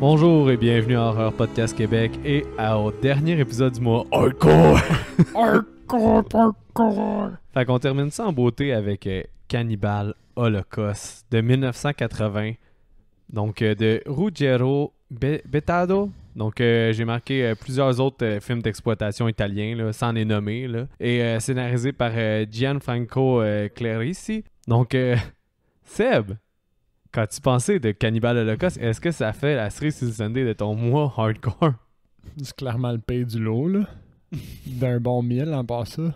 Bonjour et bienvenue à Horreur Podcast Québec et au dernier épisode du mois Hardcore! Hardcore! Fait qu'on termine ça en beauté avec Cannibal Holocaust de 1980. Donc de Ruggero Bettado. Donc j'ai marqué plusieurs autres films d'exploitation italiens, là, sans les nommer. Là, et scénarisé par Gianfranco Clerici. Donc Seb, qu'as-tu pensé de Cannibal Holocaust? Est-ce que ça fait la cerise sur le Sunday de ton mois hardcore? C'est clairement le pays du lot, là. D'un bon 1000 en passant.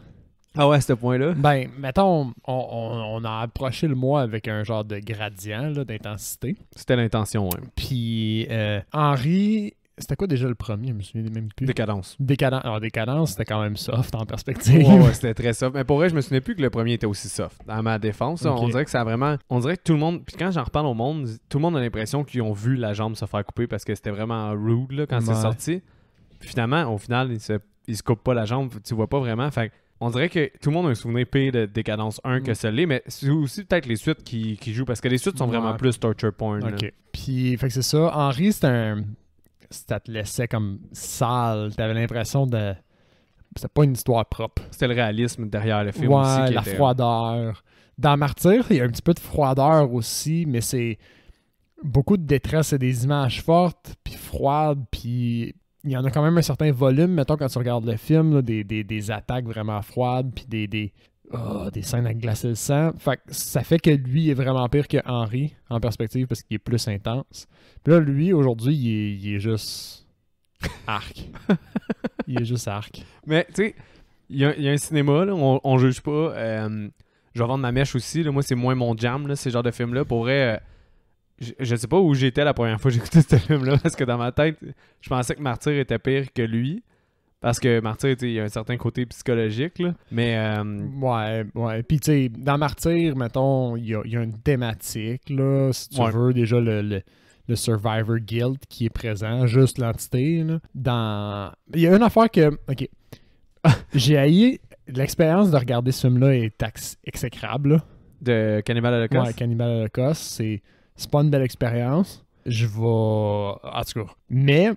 Ah ouais, à ce point-là? Ben, mettons, on a approché le mois avec un genre de gradient là, d'intensité. C'était l'intention, ouais. Puis, Henry, c'était quoi déjà le premier? Je me souviens même plus. Décadence. Alors, Décadence, c'était quand même soft en perspective. Ouais, c'était très soft. Mais pour vrai, je me souvenais plus que le premier était aussi soft. Dans ma défense, Okay. On dirait que ça a vraiment... On dirait que tout le monde... Puis quand j'en reparle au monde, tout le monde a l'impression qu'ils ont vu la jambe se faire couper parce que c'était vraiment rude là, quand c'est sorti. Puis finalement, au final, il se coupe pas la jambe. Tu vois pas vraiment. Fait on dirait que tout le monde a un souvenir pire de Décadence 1 que celui-là, mais c'est aussi peut-être les suites qui jouent parce que les suites sont vraiment plus torture porn. OK. Là. Puis, fait que c'est ça. Henry, ça te laissait comme sale. T'avais l'impression de... C'était pas une histoire propre. C'était le réalisme derrière le film ouais, aussi. la froideur. Dans Martyr, il y a un petit peu de froideur aussi, mais c'est beaucoup de détresse et des images fortes, puis froides, puis il y en a quand même un certain volume, mettons, quand tu regardes le film, là, des attaques vraiment froides, puis des scènes à glacer le sang. Fait que ça fait que lui est vraiment pire que Henry, en perspective, parce qu'il est plus intense. Puis là, lui, aujourd'hui, il est juste arc. Il est juste arc. Mais, tu sais, il y a un cinéma, là, on juge pas. Je vais vendre ma mèche aussi. Là. Moi, c'est moins mon jam, là, ces genres de films-là. Pour vrai, je sais pas où j'étais la première fois que j'ai écouté ce film-là, parce que dans ma tête, je pensais que Martyr était pire que lui. Parce que Martyr, il y a un certain côté psychologique, là. Mais... Ouais. Puis, tu sais, dans Martyr, mettons, il y a une thématique, là, si tu veux, déjà le Survivor Guilt qui est présent, juste l'entité, là. Il y a une affaire que... OK. J'ai haï... L'expérience de regarder ce film-là est exécrable, là. De Cannibal Holocaust? Ouais, Cannibal Holocaust, c'est pas une belle expérience. Je vais... En tout cas. Mais,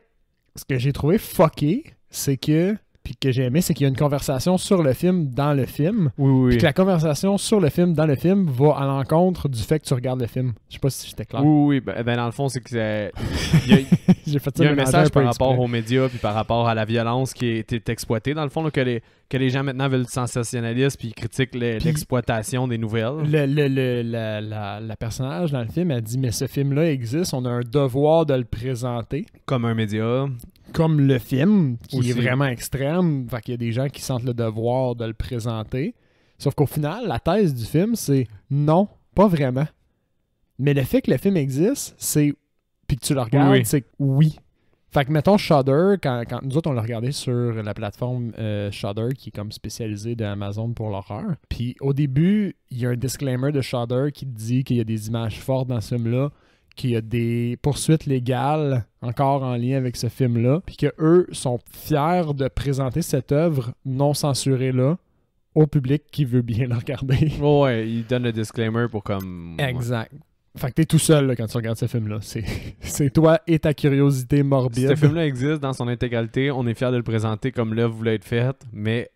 ce que j'ai trouvé fucké, c'est que... Puis que j'ai aimé, c'est qu'il y a une conversation sur le film dans le film. Oui. Puis que la conversation sur le film dans le film va à l'encontre du fait que tu regardes le film. Je sais pas si j'étais clair. Oui. Ben, dans le fond, c'est que J'ai fait il y a un message peu par rapport exprès. aux médias puis par rapport à la violence qui est exploitée, dans le fond, là, que les gens maintenant veulent le sensationnalisme puis ils critiquent l'exploitation des nouvelles. La personnage dans le film a dit « Mais ce film-là existe, on a un devoir de le présenter. » Comme un média. Comme le film, qui aussi est vraiment extrême. Fait qu'il y a des gens qui sentent le devoir de le présenter. Sauf qu'au final, la thèse du film, c'est non, pas vraiment. Mais le fait que le film existe, c'est... Puis que tu le regardes, Oui. c'est que oui. Fait que, mettons, Shudder, quand nous autres, on l'a regardé sur la plateforme Shudder, qui est comme spécialisée d'Amazon pour l'horreur. Puis au début, il y a un disclaimer de Shudder qui dit qu'il y a des images fortes dans ce film-là, qu'il y a des poursuites légales encore en lien avec ce film-là, puis qu'eux sont fiers de présenter cette œuvre non censurée-là au public qui veut bien la regarder. Ouais, ils donnent le disclaimer pour comme... Exact. Fait que t'es tout seul là, quand tu regardes ce film-là. C'est toi et ta curiosité morbide. Ce film-là existe dans son intégralité. On est fiers de le présenter comme l'œuvre voulait être faite, mais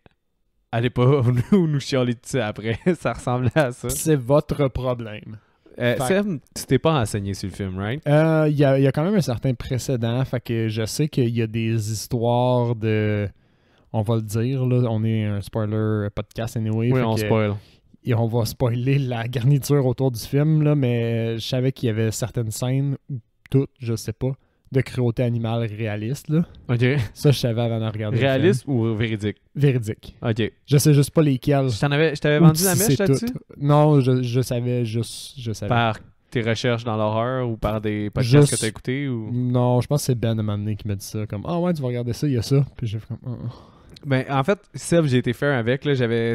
allez pas nous chialer dessus après. Ça ressemblait à ça. C'est votre problème. Seb, tu t'es pas renseigné sur le film, right? Il y a quand même un certain précédent. Fait que je sais qu'il y a des histoires de... On va le dire, là. On est un spoiler podcast anyway. Oui, on spoil. Et on va spoiler la garniture autour du film, là, mais je savais qu'il y avait certaines scènes, ou toutes, je sais pas, de cruauté animale réaliste. Là. OK. Ça, je savais avant de regarder. Réaliste ou véridique? Véridique. OK. Je sais juste pas lesquels. Je t'avais vendu la mèche là-dessus? Non, je savais. Par tes recherches dans l'horreur ou par des podcasts que t'as écoutés? Ou... Non, je pense que c'est Ben à un moment donné qui m'a dit ça. Comme, ouais, tu vas regarder ça, il y a ça. Puis j'ai fait comme... Ben, en fait, Seb, j'ai été fair avec. Là, j'avais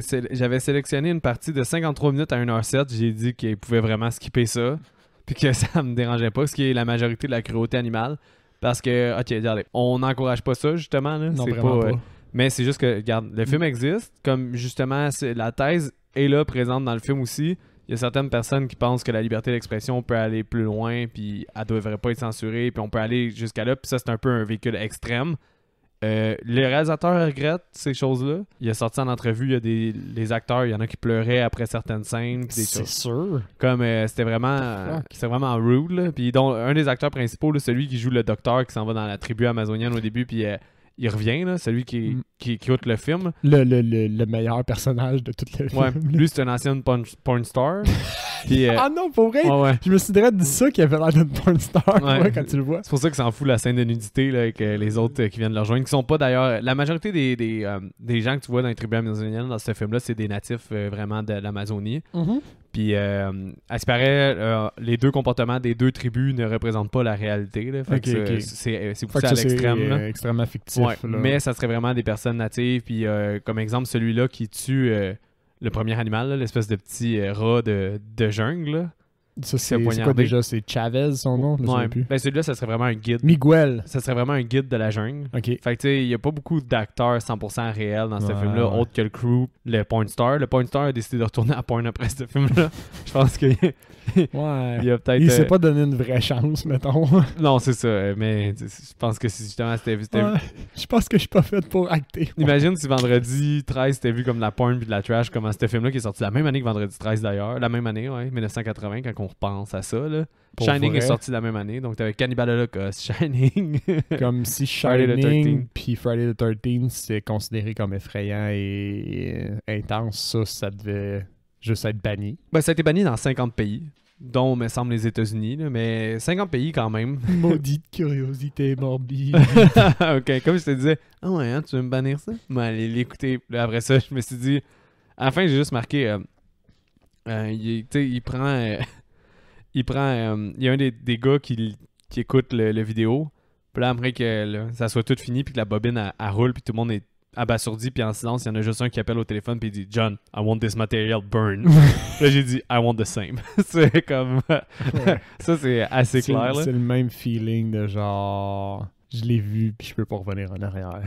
sélectionné une partie de 53 minutes à 1h07. J'ai dit qu'il pouvait vraiment skipper ça. Puis que ça me dérangeait pas, ce qui est la majorité de la cruauté animale. Parce que, OK, regardez, on n'encourage pas ça, justement. Là. Non, c'est vraiment pas. Mais c'est juste que, regarde, le film existe. Comme, justement, la thèse est là, présente dans le film aussi. il y a certaines personnes qui pensent que la liberté d'expression peut aller plus loin, puis elle devrait pas être censurée, puis on peut aller jusqu'à là, puis ça, c'est un peu un véhicule extrême. Le réalisateur regrette ces choses-là. Il a sorti en entrevue, il y a les acteurs, il y en a qui pleuraient après certaines scènes. Pis des C'est choses. sûr. Comme c'était vraiment rude. Là. Puis donc, un des acteurs principaux, là, celui qui joue le docteur qui s'en va dans la tribu amazonienne au début, puis il revient, là, celui qui écoute le film. Le meilleur personnage de tout le film. Ouais, lui, c'est un ancien porn star. Puis, Ah non, pour vrai? ouais. Je me suis dit ça qu'il avait l'air d'une porn star Ouais. quand tu le vois. C'est pour ça que ça en fout la scène de nudité là, avec les autres qui viennent le rejoindre, qui sont pas d'ailleurs... La majorité des gens que tu vois dans les tribus amazoniennes dans ce film-là, c'est des natifs vraiment de l'Amazonie. Puis, à ce qui paraît, les deux comportements des deux tribus ne représentent pas la réalité. Là. Fait que c'est poussé à l'extrême. Là. Extrêmement fictif. Ouais, là. mais ça serait vraiment des personnes natives. Puis, comme exemple, celui-là qui tue le premier animal, là, l'espèce de petit rat de jungle. Là. Ça, c'est quoi déjà? C'est Chavez, son nom? Je me souviens plus. Ben celui-là, ça serait vraiment un guide. Miguel. Ça serait vraiment un guide de la jungle. OK. Fait que tu sais, il n'y a pas beaucoup d'acteurs 100% réels dans ce film-là, autre que le crew, le porn star. Le porn star a décidé de retourner à porn après ce film-là. Je pense qu'il ouais. il a peut-être... Il s'est pas donné une vraie chance, mettons. Non, c'est ça. Mais je pense que justement, c'était... Ouais. Je pense que je suis pas fait pour acter. Imagine si Vendredi 13 c'était vu comme de la porn puis de la trash, comme ce film-là qui est sorti la même année que Vendredi 13 d'ailleurs. La même année, ouais, 1980, quand on repense à ça. Là. Shining est sorti la même année, donc t'avais Cannibal Holocaust, Shining. Comme si Shining puis Friday the 13th c'est considéré comme effrayant et intense, ça devait juste être banni. Ben, ça a été banni dans 50 pays, dont, me semble, les États-Unis, là, mais 50 pays quand même. Maudite curiosité morbide. Ok, comme je te disais, ah ouais, hein, tu veux me bannir ça? Ben, allez l'écouter. Après ça, je me suis dit, à la fin, j'ai juste marqué, il prend... il y a un des gars qui écoute le vidéo. Puis là, après que là, ça soit tout fini, puis que la bobine elle roule, puis tout le monde est abasourdi, puis en silence, il y en a juste un qui appelle au téléphone, puis il dit John, I want this material burned. Là, j'ai dit I want the same. C'est comme. Ça, c'est assez clair. C'est le même feeling de genre, je l'ai vu, puis je peux pas revenir en arrière.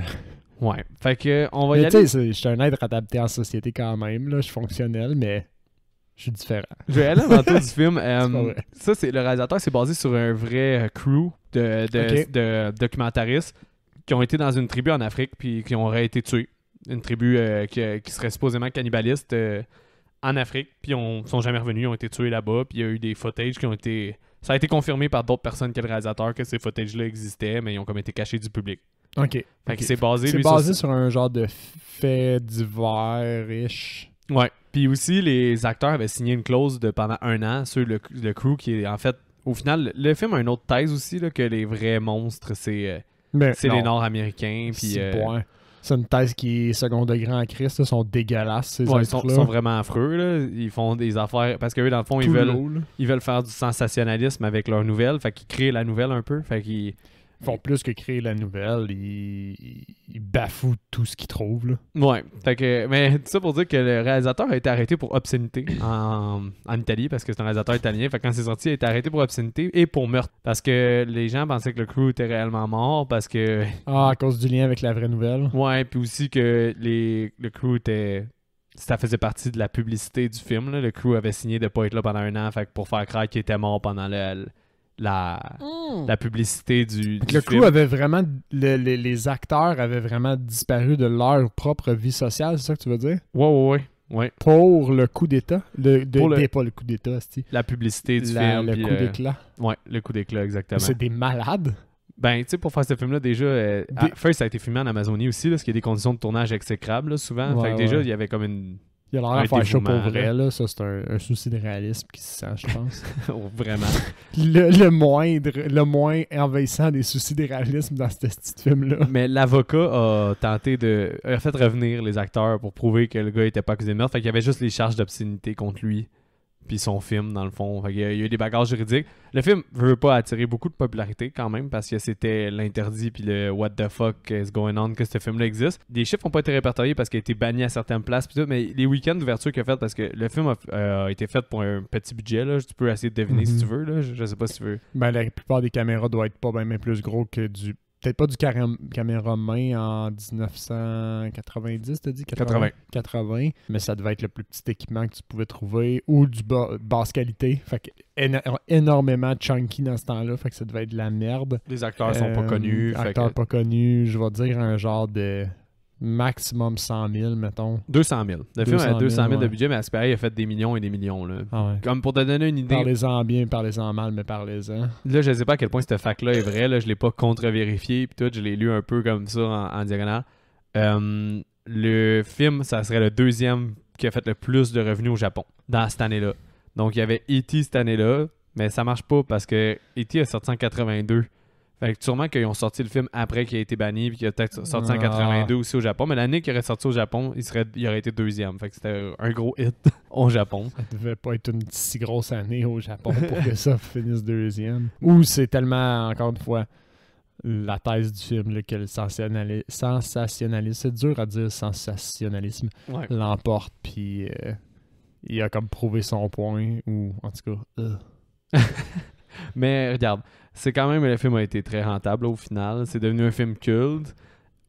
Ouais. Fait que, on va y aller. Tu sais, je suis un être adapté en société quand même, là, je suis fonctionnel, mais. Je suis différent. Je vais aller avant tout du film. Ça, c'est le réalisateur, c'est basé sur un vrai crew de documentaristes qui ont été dans une tribu en Afrique puis qui auraient été tués. Une tribu qui serait supposément cannibaliste en Afrique, puis ils sont jamais revenus, ils ont été tués là-bas, puis il y a eu des footages qui ont été... Ça a été confirmé par d'autres personnes que le réalisateur que ces footages-là existaient, mais ils ont comme été cachés du public. OK. Fait que c'est basé... C'est basé sur un genre de fait divers-ish. Ouais. Puis aussi, les acteurs avaient signé une clause de pendant 1 an sur le crew qui est en fait... Au final, le film a une autre thèse aussi, là, que les vrais monstres, c'est les Nord-Américains. Puis c'est une thèse qui est second degré en Christ. Ils sont dégueulasses, ces ils sont vraiment affreux. Là. Ils font des affaires... Parce qu'eux, dans le fond, ils veulent faire du sensationnalisme avec leurs nouvelles. Fait qu'ils créent la nouvelle un peu. Fait qu'ils... Ils font plus que créer la nouvelle, ils bafouent tout ce qu'ils trouvent. Là. Ouais, fait que, mais tout ça pour dire que le réalisateur a été arrêté pour obscénité en Italie, parce que c'est un réalisateur italien. Fait que quand c'est sorti, il a été arrêté pour obscénité et pour meurtre. Parce que les gens pensaient que le crew était réellement mort, parce que... Ah, à cause du lien avec la vraie nouvelle. Ouais, puis aussi que le crew était... Ça faisait partie de la publicité du film. Là. Le crew avait signé de pas être là pendant 1 an, fait que pour faire croire qu'il était mort pendant la publicité du le crew avait vraiment... Les acteurs avaient vraiment disparu de leur propre vie sociale, c'est ça que tu veux dire? Ouais. Pour le coup d'état? Pas le coup d'état, c'est la publicité du film. Le coup d'éclat. Ouais, le coup d'éclat, exactement. C'est des malades. Ben, tu sais, pour faire ce film-là, déjà... First, ça a été filmé en Amazonie aussi, là, parce qu'il y a des conditions de tournage exécrables, là, souvent. Fait que déjà, il y avait comme une... Il a l'air à faire chaud pour vrai, là. Ça, c'est un souci de réalisme qui se sent, je pense. Vraiment. le moins envahissant des soucis de réalisme dans ce petit film-là. Mais l'avocat a tenté a fait revenir les acteurs pour prouver que le gars était pas accusé de meurtre. Fait qu'il y avait juste les charges d'obscénité contre lui. Puis son film, dans le fond. Fait qu'il y a eu des bagages juridiques. Le film veut pas attirer beaucoup de popularité quand même parce que c'était l'interdit puis le what the fuck is going on que ce film-là existe. Les chiffres n'ont pas été répertoriés parce qu'il a été banni à certaines places pis tout, mais les week-ends d'ouverture qu'il a fait, parce que le film a été fait pour un petit budget, là. Tu peux essayer de deviner si tu veux, là. Je sais pas si tu veux. Ben, la plupart des caméras doivent être pas bien plus gros que du peut-être pas du caméra main en 1990, t'as dit? 80, mais ça devait être le plus petit équipement que tu pouvais trouver, ou du basse qualité. Fait que énormément chunky dans ce temps-là, fait que ça devait être de la merde. Les acteurs sont pas connus. Pas connus, je vais dire un genre de maximum 100 000, mettons. 200 000. Le film a 200 000 de ouais. budget, mais Asperi a fait des millions et des millions. Là. Ah ouais. Comme pour te donner une idée, Parlez-en bien, parlez-en mal, mais parlez-en. là, je sais pas à quel point cette fac-là est vraie. Là, je l'ai pas contre-vérifié. Puis tout, je l'ai lu un peu comme ça en diagonale. Le film, ça serait le deuxième qui a fait le plus de revenus au Japon dans cette année-là. Donc, il y avait E.T. cette année-là, mais ça marche pas parce que E.T. a sorti en 82. Fait que sûrement qu'ils ont sorti le film après qu'il a été banni puis qu'il a peut-être sorti en 82 aussi au Japon. Mais l'année qu'il aurait sorti au Japon, il aurait été deuxième. Fait que c'était un gros hit au Japon. Ça devait pas être une si grosse année au Japon pour que ça finisse deuxième. Ou c'est tellement, encore une fois, la thèse du film là, que le sensationnalisme, c'est dur à dire sensationnalisme, l'emporte puis il a comme prouvé son point ou en tout cas... Mais regarde, c'est quand même, le film a été très rentable au final. C'est devenu un film culte.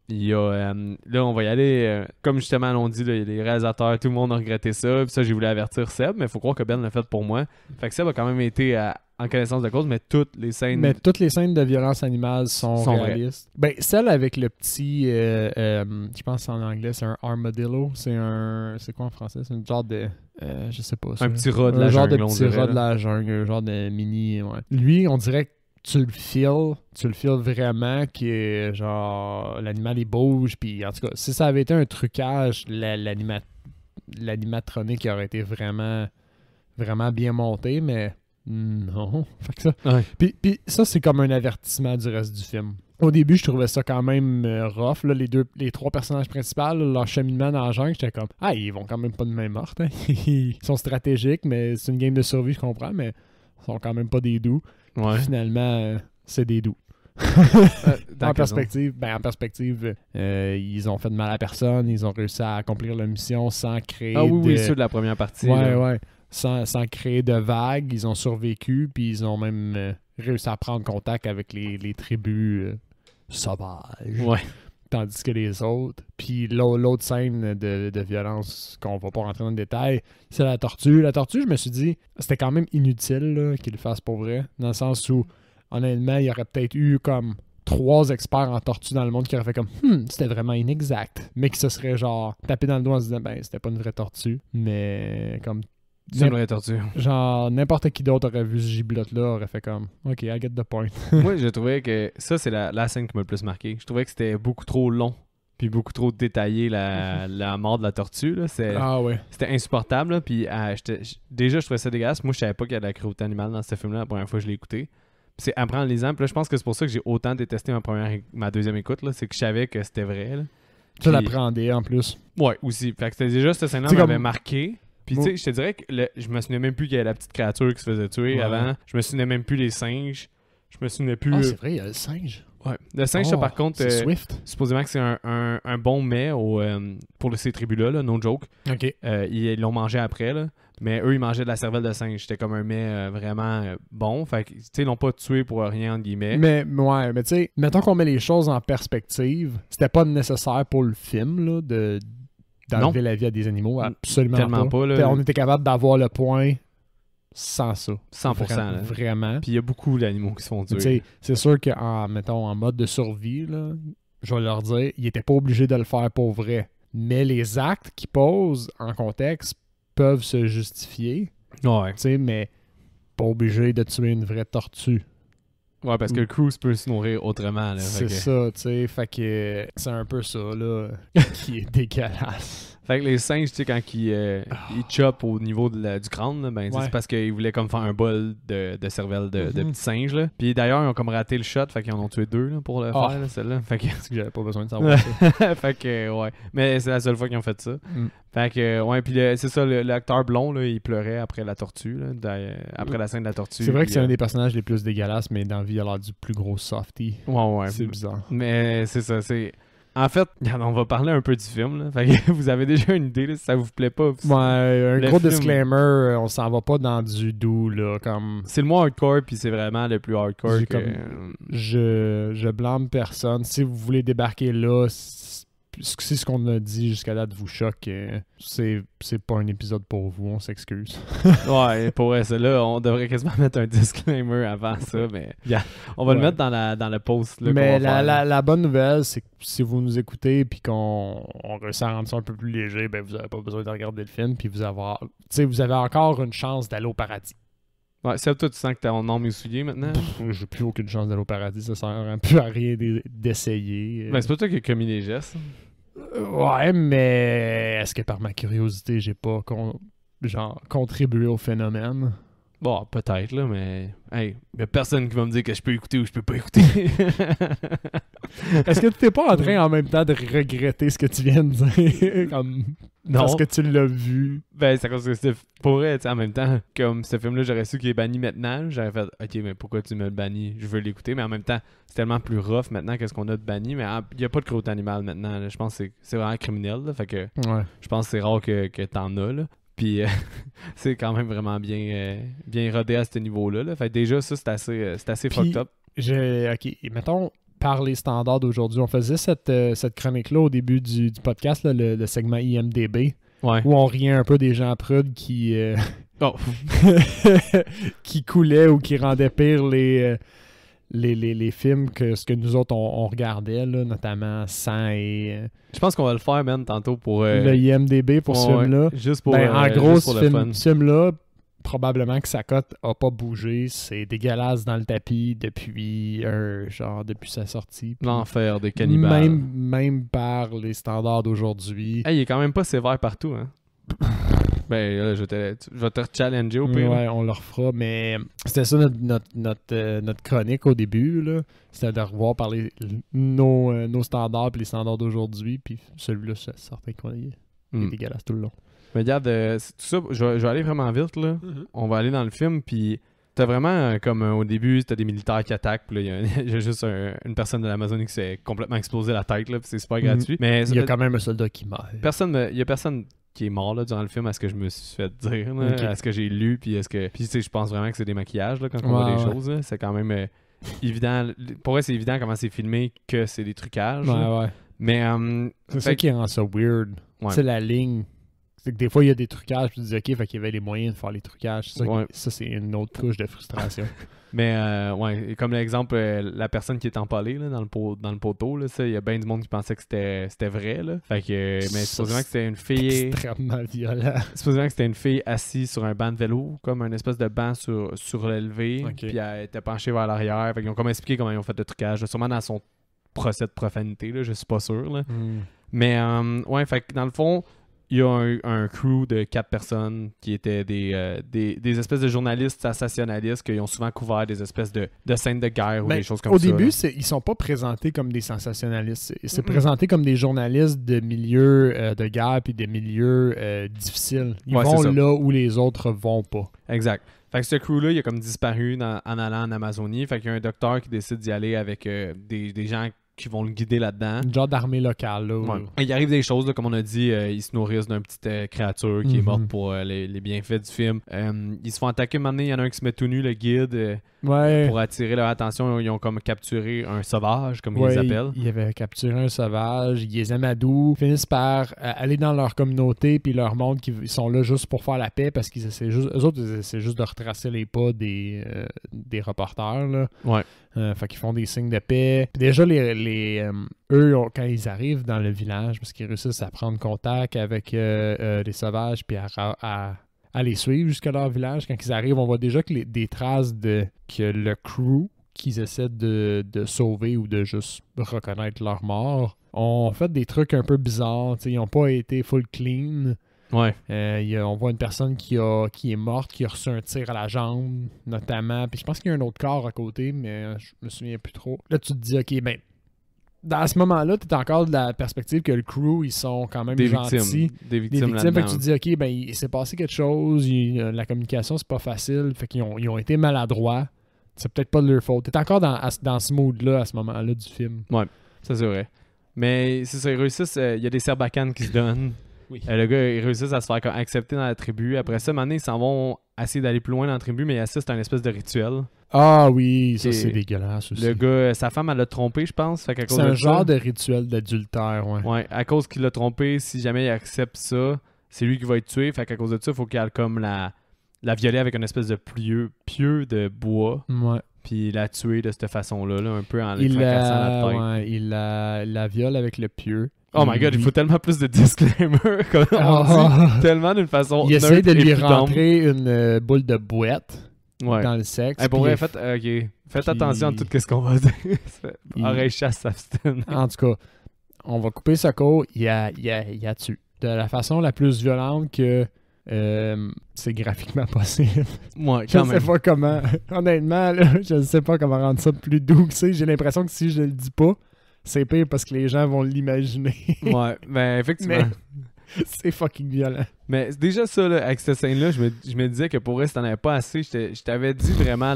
Il y a, là, on va y aller. Comme justement l'on dit, là, les réalisateurs, tout le monde a regretté ça. Puis ça, j'ai voulu avertir Seb, mais il faut croire que Ben l'a fait pour moi. Fait que Seb a quand même été en connaissance de cause, mais toutes les scènes... Mais toutes les scènes de violence animale sont réalistes. Ben, celle avec le petit... je pense en anglais, c'est un armadillo. C'est quoi en français? C'est un genre de... je sais pas. Un petit rat de la jungle, un petit rat de la jungle, un genre de mini... Ouais. Lui, on dirait que tu le feels vraiment que genre l'animal il bouge, puis en tout cas, si ça avait été un trucage, l'animatronique aurait été vraiment vraiment bien monté, mais non. Fait que ça. Ouais. Puis ça, c'est comme un avertissement du reste du film. Au début, je trouvais ça quand même rough. Là, les trois personnages principaux, là, leur cheminement dans la jungle, j'étais comme « Ah, ils vont quand même pas de main morte. Hein? » Ils sont stratégiques, mais c'est une game de survie, je comprends, mais ils sont quand même pas des doux. Ouais. Finalement, c'est des doux. En perspective, ils ont fait de mal à personne. Ils ont réussi à accomplir leur mission sans créer oui, ceux de la première partie. Ouais. Sans créer de vagues. Ils ont survécu, puis ils ont même réussi à prendre contact avec les tribus sauvages. Ouais. Tandis que les autres. Puis l'autre scène de violence qu'on va pas rentrer dans le détail, c'est la tortue. La tortue, je me suis dit, c'était quand même inutile là, qu'ils le fassent pour vrai. Dans le sens où, honnêtement, il y aurait peut-être eu comme 3 experts en tortue dans le monde qui auraient fait comme c'était vraiment inexact. Mais qui se serait genre tapé dans le doigt en se disant c'était pas une vraie tortue. Mais comme. C'est une vraie tortue. Genre, n'importe qui d'autre aurait vu ce giblotte-là, aurait fait comme OK, I get the point. Moi, je trouvais que ça, c'est la scène qui m'a le plus marqué. Je trouvais que c'était beaucoup trop long, puis beaucoup trop détaillé, la mort de la tortue. Là. C'était insupportable. Là, puis déjà, je trouvais ça dégueulasse. Moi, je savais pas qu'il y avait de la cruauté animale dans ce film-là la première fois que je l'ai écouté. Puis c'est après en lisant. Puis là, je pense que c'est pour ça que j'ai autant détesté ma deuxième écoute. Là, c'est que je savais que c'était vrai. Là. Tu l'appréhendais en plus. Ouais, aussi. Fait que c'était déjà cette scène-là m'avait marqué. Puis tu sais, je te dirais que je me souvenais même plus qu'il y avait la petite créature qui se faisait tuer avant. Je me souvenais même plus des singes. Je me souvenais plus... Ah, c'est vrai, il y a le singe. Ouais. Le singe, ça, par contre... C'est Swift. Supposément que c'est un bon mets pour ces tribus-là, là, no joke. OK. Ils l'ont mangé après, là. Mais eux, ils mangeaient de la cervelle de singe. C'était comme un mets vraiment bon. Fait que, tu sais, ils l'ont pas tué pour rien, entre guillemets. Mais tu sais, mettons qu'on met les choses en perspective. C'était pas nécessaire pour le film, là, d'enlever la vie à des animaux. Absolument tellement pas. Là. On était capable d'avoir le point sans ça. 100%. Vraiment. Puis il y a beaucoup d'animaux qui se font tuer. C'est sûr qu'en mode de survie, là, je vais leur dire, ils n'étaient pas obligés de le faire pour vrai. Mais les actes qu'ils posent en contexte peuvent se justifier. Ouais. Mais pas obligé de tuer une vraie tortue. Ouais, parce que le cruise peut se nourrir autrement. Là, c'est ça, tu sais. Fait que c'est un peu ça, là, qui est dégueulasse. Fait que les singes, tu sais, quand ils chopent au niveau du crâne, là, ben, c'est parce qu'ils voulaient comme faire un bol de cervelle de petits singes. Là. Puis d'ailleurs, ils ont comme raté le shot, fait qu'ils en ont tué 2 là, pour le faire, là, celle-là. Fait que... C'est que j'avais pas besoin de savoir ça. Fait que, ouais. Mais c'est la seule fois qu'ils ont fait ça. Fait que, ouais, puis c'est ça, l'acteur blond, là, il pleurait après la tortue, là, après la scène de la tortue. C'est vrai que c'est un des personnages les plus dégueulasses, mais dans la vie, il a l'air du plus gros softy. Ouais. C'est bizarre. Mais c'est ça, c'est... En fait, regarde, on va parler un peu du film. Là. Fait que vous avez déjà une idée là, si ça vous plaît pas. Ouais, un Le gros film- disclaimer, on s'en va pas dans du doux, là, comme... C'est le moins hardcore, puis c'est vraiment le plus hardcore. J'ai Que... Je blâme personne. Si vous voulez débarquer là, si ce qu'on a dit jusqu'à date vous choque, c'est pas un épisode pour vous, on s'excuse. Ouais, pour vrai, ça là, on devrait quasiment mettre un disclaimer avant ça, mais on va le mettre dans le post. Là, Mais qu'on va faire. la bonne nouvelle, c'est que si vous nous écoutez puis qu'on réussit à rendre ça un peu plus léger, ben vous n'avez pas besoin de regarder le film puis vous avez encore une chance d'aller au paradis. Ouais, c'est toi, tu sens que ton nom est souillé maintenant? J'ai plus aucune chance d'aller au paradis, ça sert un peu à rien d'essayer. Ben, c'est pas toi qui as commis les gestes. Ouais, mais est-ce que par ma curiosité, j'ai pas contribué au phénomène? Bon, peut-être, là, mais... Hey, y a personne qui va me dire que je peux écouter ou je peux pas écouter. Est-ce que tu t'es pas en train en même temps de regretter ce que tu viens de dire? Comme... Non. Parce que tu l'as vu. Ben, c'est à cause que c'était pour vrai, tu sais, en même temps, comme ce film-là, j'aurais su qu'il est banni maintenant, j'aurais fait, ok, mais pourquoi tu me le bannis? Je veux l'écouter, mais en même temps, c'est tellement plus rough maintenant qu'est-ce qu'on a de banni, mais il n'y a pas de cruauté animale maintenant, là. Je pense que c'est vraiment criminel, là, fait que Ouais. je pense que c'est rare que t'en as, là. Puis c'est quand même vraiment bien rodé à ce niveau-là, là. Fait que déjà, ça, c'est assez Puis, fucked up. OK, et mettons, par les standards d'aujourd'hui, on faisait cette chronique-là au début du podcast, là, le segment IMDB, Ouais. où on riait un peu des gens prudes qui... Oh. qui coulaient ou qui rendaient pire les films que ce que nous autres on regardait, là, notamment Sang et Je pense qu'on va le faire, man, tantôt pour... le IMDB pour ce ouais, film-là. juste pour, En gros, juste pour le fun. ce film-là, probablement que sa cote a pas bougé. C'est dégueulasse dans le tapis depuis sa sortie. Puis L'enfer des cannibales. Même par les standards d'aujourd'hui. Hey, il est quand même pas sévère partout, hein. Ben là, je vais te challenger au pire. Ouais, on le refera, mais c'était ça notre chronique au début, là. C'était de revoir par nos standards puis les standards d'aujourd'hui, puis celui-là, c'est certain qu'il est dégueulasse tout le long. Mais regarde, tout ça, je vais aller vraiment vite, là. Mm-hmm. On va aller dans le film, puis t'as vraiment, comme au début, t'as des militaires qui attaquent, puis là, il y a juste une personne de l'Amazonie qui s'est complètement explosé la tête, là, puis c'est super gratuit. Mais Il y a quand même un soldat qui meurt. il y a personne qui est mort là, durant le film, à ce que je me suis fait dire, là, Okay. à ce que j'ai lu, puis tu sais, je pense vraiment que c'est des maquillages là, quand on voit des choses, là. C'est quand même évident. Pour vrai, c'est évident comment c'est filmé que c'est des trucages. là. Ouais. Mais C'est ça qui rend ça weird. Ouais. C'est la ligne. C'est que des fois, il y a des trucages, puis tu dis, OK, fait qu'il y avait les moyens de faire les trucages. Ça, c'est une autre couche de frustration. Mais ouais, et comme l'exemple, la personne qui est empalée là, dans le poteau, là, ça, il y a bien du monde qui pensait que c'était vrai. Là. Fait que, mais supposément que c'était une fille. Extrêmement violent. Supposément que c'était une fille assise sur un banc de vélo, comme un espèce de banc surélevé. Ok. Puis elle était penchée vers l'arrière. Fait qu'ils ont comme expliqué comment ils ont fait le trucage. Là, sûrement dans son procès de profanité, là, je suis pas sûr. Là. Mais ouais, fait que dans le fond, il y a un crew de 4 personnes qui étaient des espèces de journalistes sensationnalistes qui ont souvent couvert des espèces de scènes de guerre ou des choses comme au ça. début, là. ils sont pas présentés comme des sensationnalistes. C'est présenté comme des journalistes de milieux de guerre puis de milieux difficiles. Ils Ouais, vont c'est ça. là où les autres vont pas. Exact. Fait que ce crew-là, il a comme disparu en allant en Amazonie. Fait qu'il y a un docteur qui décide d'y aller avec des gens qui vont le guider là-dedans. Une genre d'armée locale, là. Ouais. Il arrive des choses, là, comme on a dit, ils se nourrissent d'une petite créature qui est morte pour les bienfaits du film. Ils se font attaquer, un moment donné, il y en a un qui se met tout nu, le guide, Ouais. pour attirer leur attention. Ils ont comme capturé un sauvage, comme ils les appellent. Ils avaient capturé un sauvage, ils les amadouent, finissent par aller dans leur communauté puis leur montrent qu'ils sont là juste pour faire la paix parce qu'ils essaient juste, eux autres, ils essaient juste de retracer les pas des reporters, là. Ouais. Fait qu'ils font des signes de paix. Puis déjà, eux, quand ils arrivent dans le village, parce qu'ils réussissent à prendre contact avec les sauvages puis à les suivre jusqu'à leur village, quand ils arrivent, on voit déjà que des traces que le crew qu'ils essaient de sauver ou de juste reconnaître leur mort ont fait des trucs un peu bizarres. T'sais, ils n'ont pas été full clean. Ouais. On voit une personne qui est morte, qui a reçu un tir à la jambe, notamment. Puis je pense qu'il y a un autre corps à côté, mais je me souviens plus trop. Là, tu te dis, OK, ben, dans ce moment-là, tu es encore de la perspective que le crew, ils sont quand même Des gentils. victimes. Des victimes Fait là-dedans. que tu te dis, OK, ben, il s'est passé quelque chose, la communication, c'est pas facile. Fait qu'ils ont été maladroits. C'est peut-être pas de leur faute. T'es encore dans ce mood-là, à ce moment-là du film. Ouais, ça c'est vrai. Mais c'est ça, ils réussissent. Il y a des serbacanes qui se donnent. Oui. Le gars, ils réussissent à se faire accepter dans la tribu. Après ça, maintenant, ils s'en vont essayer d'aller plus loin dans la tribu, mais ils assistent à une espèce de rituel. Ah oui, ça Et c'est dégueulasse aussi. Le gars, sa femme, elle l'a trompé, je pense. Fait qu'à cause C'est un de genre ça, de rituel d'adultère, ouais. ouais, à cause qu'il l'a trompé, si jamais il accepte ça, c'est lui qui va être tué. Fait qu'à cause de ça, il faut qu'il aille comme la violer avec une espèce de pieu de bois. Ouais. Puis la tuer de cette façon-là, là, un peu en Il fracassant la tête. ouais, il la viole avec le pieu. Oh my god, il faut tellement plus de disclaimer, comme on dit, tellement d'une façon Il essaie neutre de et lui prudente. rentrer une boule de bouette Ouais. dans le sexe. Hey, pour puis vrai, faites puis- attention à tout ce qu'on va dire. Il- Oreille chasse s'abstienne. En tout cas, on va couper sa côte, il a tué. De la façon la plus violente que c'est graphiquement possible. Ouais, Je quand ne même. sais pas comment. Honnêtement, là, je ne sais pas comment rendre ça plus doux que c'est. J'ai l'impression que si je le dis pas, c'est pire parce que les gens vont l'imaginer. Ouais, ben effectivement. Mais c'est fucking violent. Mais déjà ça, là, avec cette scène-là, je me disais que pour vrai, si t'en avais pas assez, je t'avais dit vraiment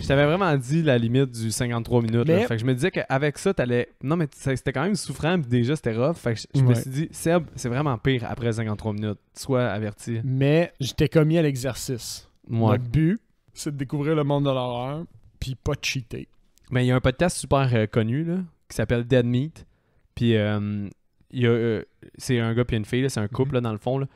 je t'avais vraiment dit la limite du 53 minutes. Là. Mais- Fait que je me disais qu'avec ça, t'allais. Non, mais c'était quand même souffrant, puis déjà c'était rough. Fait que je me Ouais. suis dit, Seb, c'est vraiment pire après 53 minutes. Sois averti. Mais j'étais commis à l'exercice. Ouais. Notre but, c'est de découvrir le monde de l'horreur, puis pas de cheater. Mais il y a un podcast super connu là, qui s'appelle Dead Meat. Puis il y a, c'est un gars puis une fille, là, c'est un couple là, dans le fond. Là.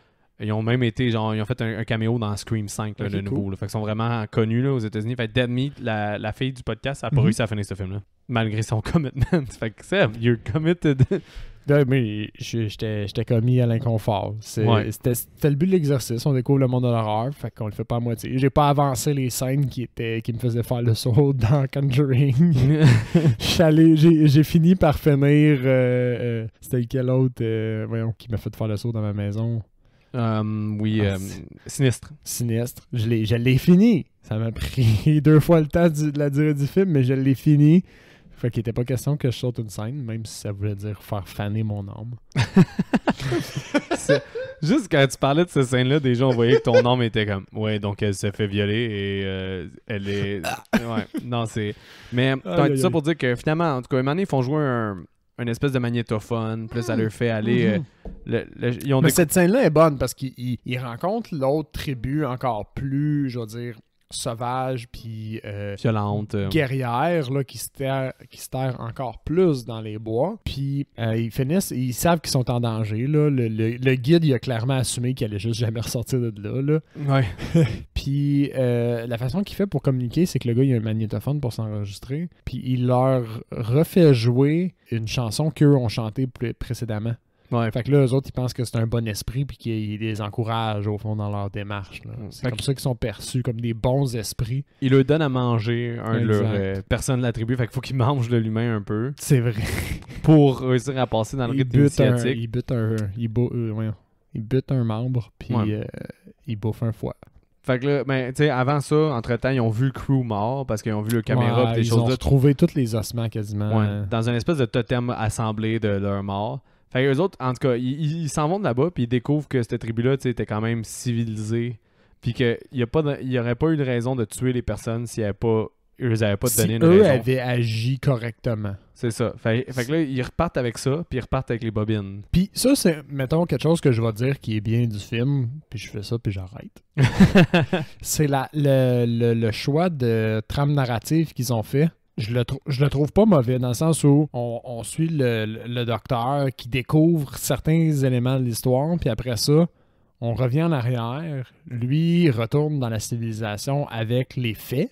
Ils ont même été, genre, ils ont fait un caméo dans Scream 5, là, Ok, de nouveau. cool. Là. Fait qu'ils sont vraiment connus là, aux États-Unis. Fait que Dead Meat, la fille du podcast, elle a pas Mhm. réussi à finir ce film-là. Malgré son commitment. Fait que Seb, you're committed. Ouais, mais j'étais commis à l'inconfort. Ouais. C'était le but de l'exercice. On découvre le monde de l'horreur, fait qu'on le fait pas à moitié. J'ai pas avancé les scènes qui me faisaient faire le saut dans Conjuring. J'ai fini par finir. C'était quel autre voyons, qui m'a fait faire le saut dans ma maison? Oui, Ah, Sinistre. Sinistre. Je l'ai fini. Ça m'a pris 2 fois le temps de la durée du film, mais je l'ai fini. Fait qu'il était pas question que je saute une scène, même si ça voulait dire faire faner mon âme. Juste quand tu parlais de cette scène-là, déjà on voyait que ton âme était comme ouais, donc elle se fait violer et elle est. Ouais, non, c'est. Mais Aïe, tout aïe, ça aïe. pour dire que finalement, en tout cas, un moment donné, ils font jouer une espèce de magnétophone, plus ça leur fait aller. Ils ont Mais des. cette scène-là est bonne parce qu'il rencontre l'autre tribu encore plus, je veux dire, sauvage puis Violente. guerrière là, qui se terre encore plus dans les bois. Puis ils savent qu'ils sont en danger. Là. Le guide, il a clairement assumé qu'il allait juste jamais ressortir de là. Ouais. Puis la façon qu'il fait pour communiquer, c'est que le gars, il a un magnétophone pour s'enregistrer. Puis il leur refait jouer une chanson qu'eux ont chantée précédemment. Ouais. Fait que là, eux autres, ils pensent que c'est un bon esprit puis qu'ils les encouragent au fond dans leur démarche. Là. C'est Fait comme que- ça qu'ils sont perçus comme des bons esprits. Il leur donne à manger un de leurs Exact. personnes de la tribu. Fait qu'il faut qu'il mange de l'humain un peu C'est vrai. pour réussir à passer dans le rythme initiatique. Il bute un membre puis Ouais. il bouffe un foie. Fait que là, ben, tu sais, avant ça, entre-temps, ils ont vu le crew mort parce qu'ils ont vu le caméra Ouais, pis des ils ont choses-là. retrouvé tous les ossements quasiment. Ouais, dans une espèce de totem assemblé de leur mort. Fait que eux autres, en tout cas, ils s'en vont de là-bas puis ils découvrent que cette tribu-là, tu sais, était quand même civilisée. Puis qu'il n'y aurait pas eu de raison de tuer les personnes s'ils n'avaient pas Si donné une eux raison. avaient agi correctement. C'est ça. Fait que là, ils repartent avec ça, puis ils repartent avec les bobines. Puis ça, c'est, mettons, quelque chose que je vais dire qui est bien du film, puis je fais ça, puis j'arrête. C'est le choix de trame narrative qu'ils ont fait. Je le trouve pas mauvais, dans le sens où on suit le docteur qui découvre certains éléments de l'histoire, puis après ça, on revient en arrière. Lui, il retourne dans la civilisation avec les faits.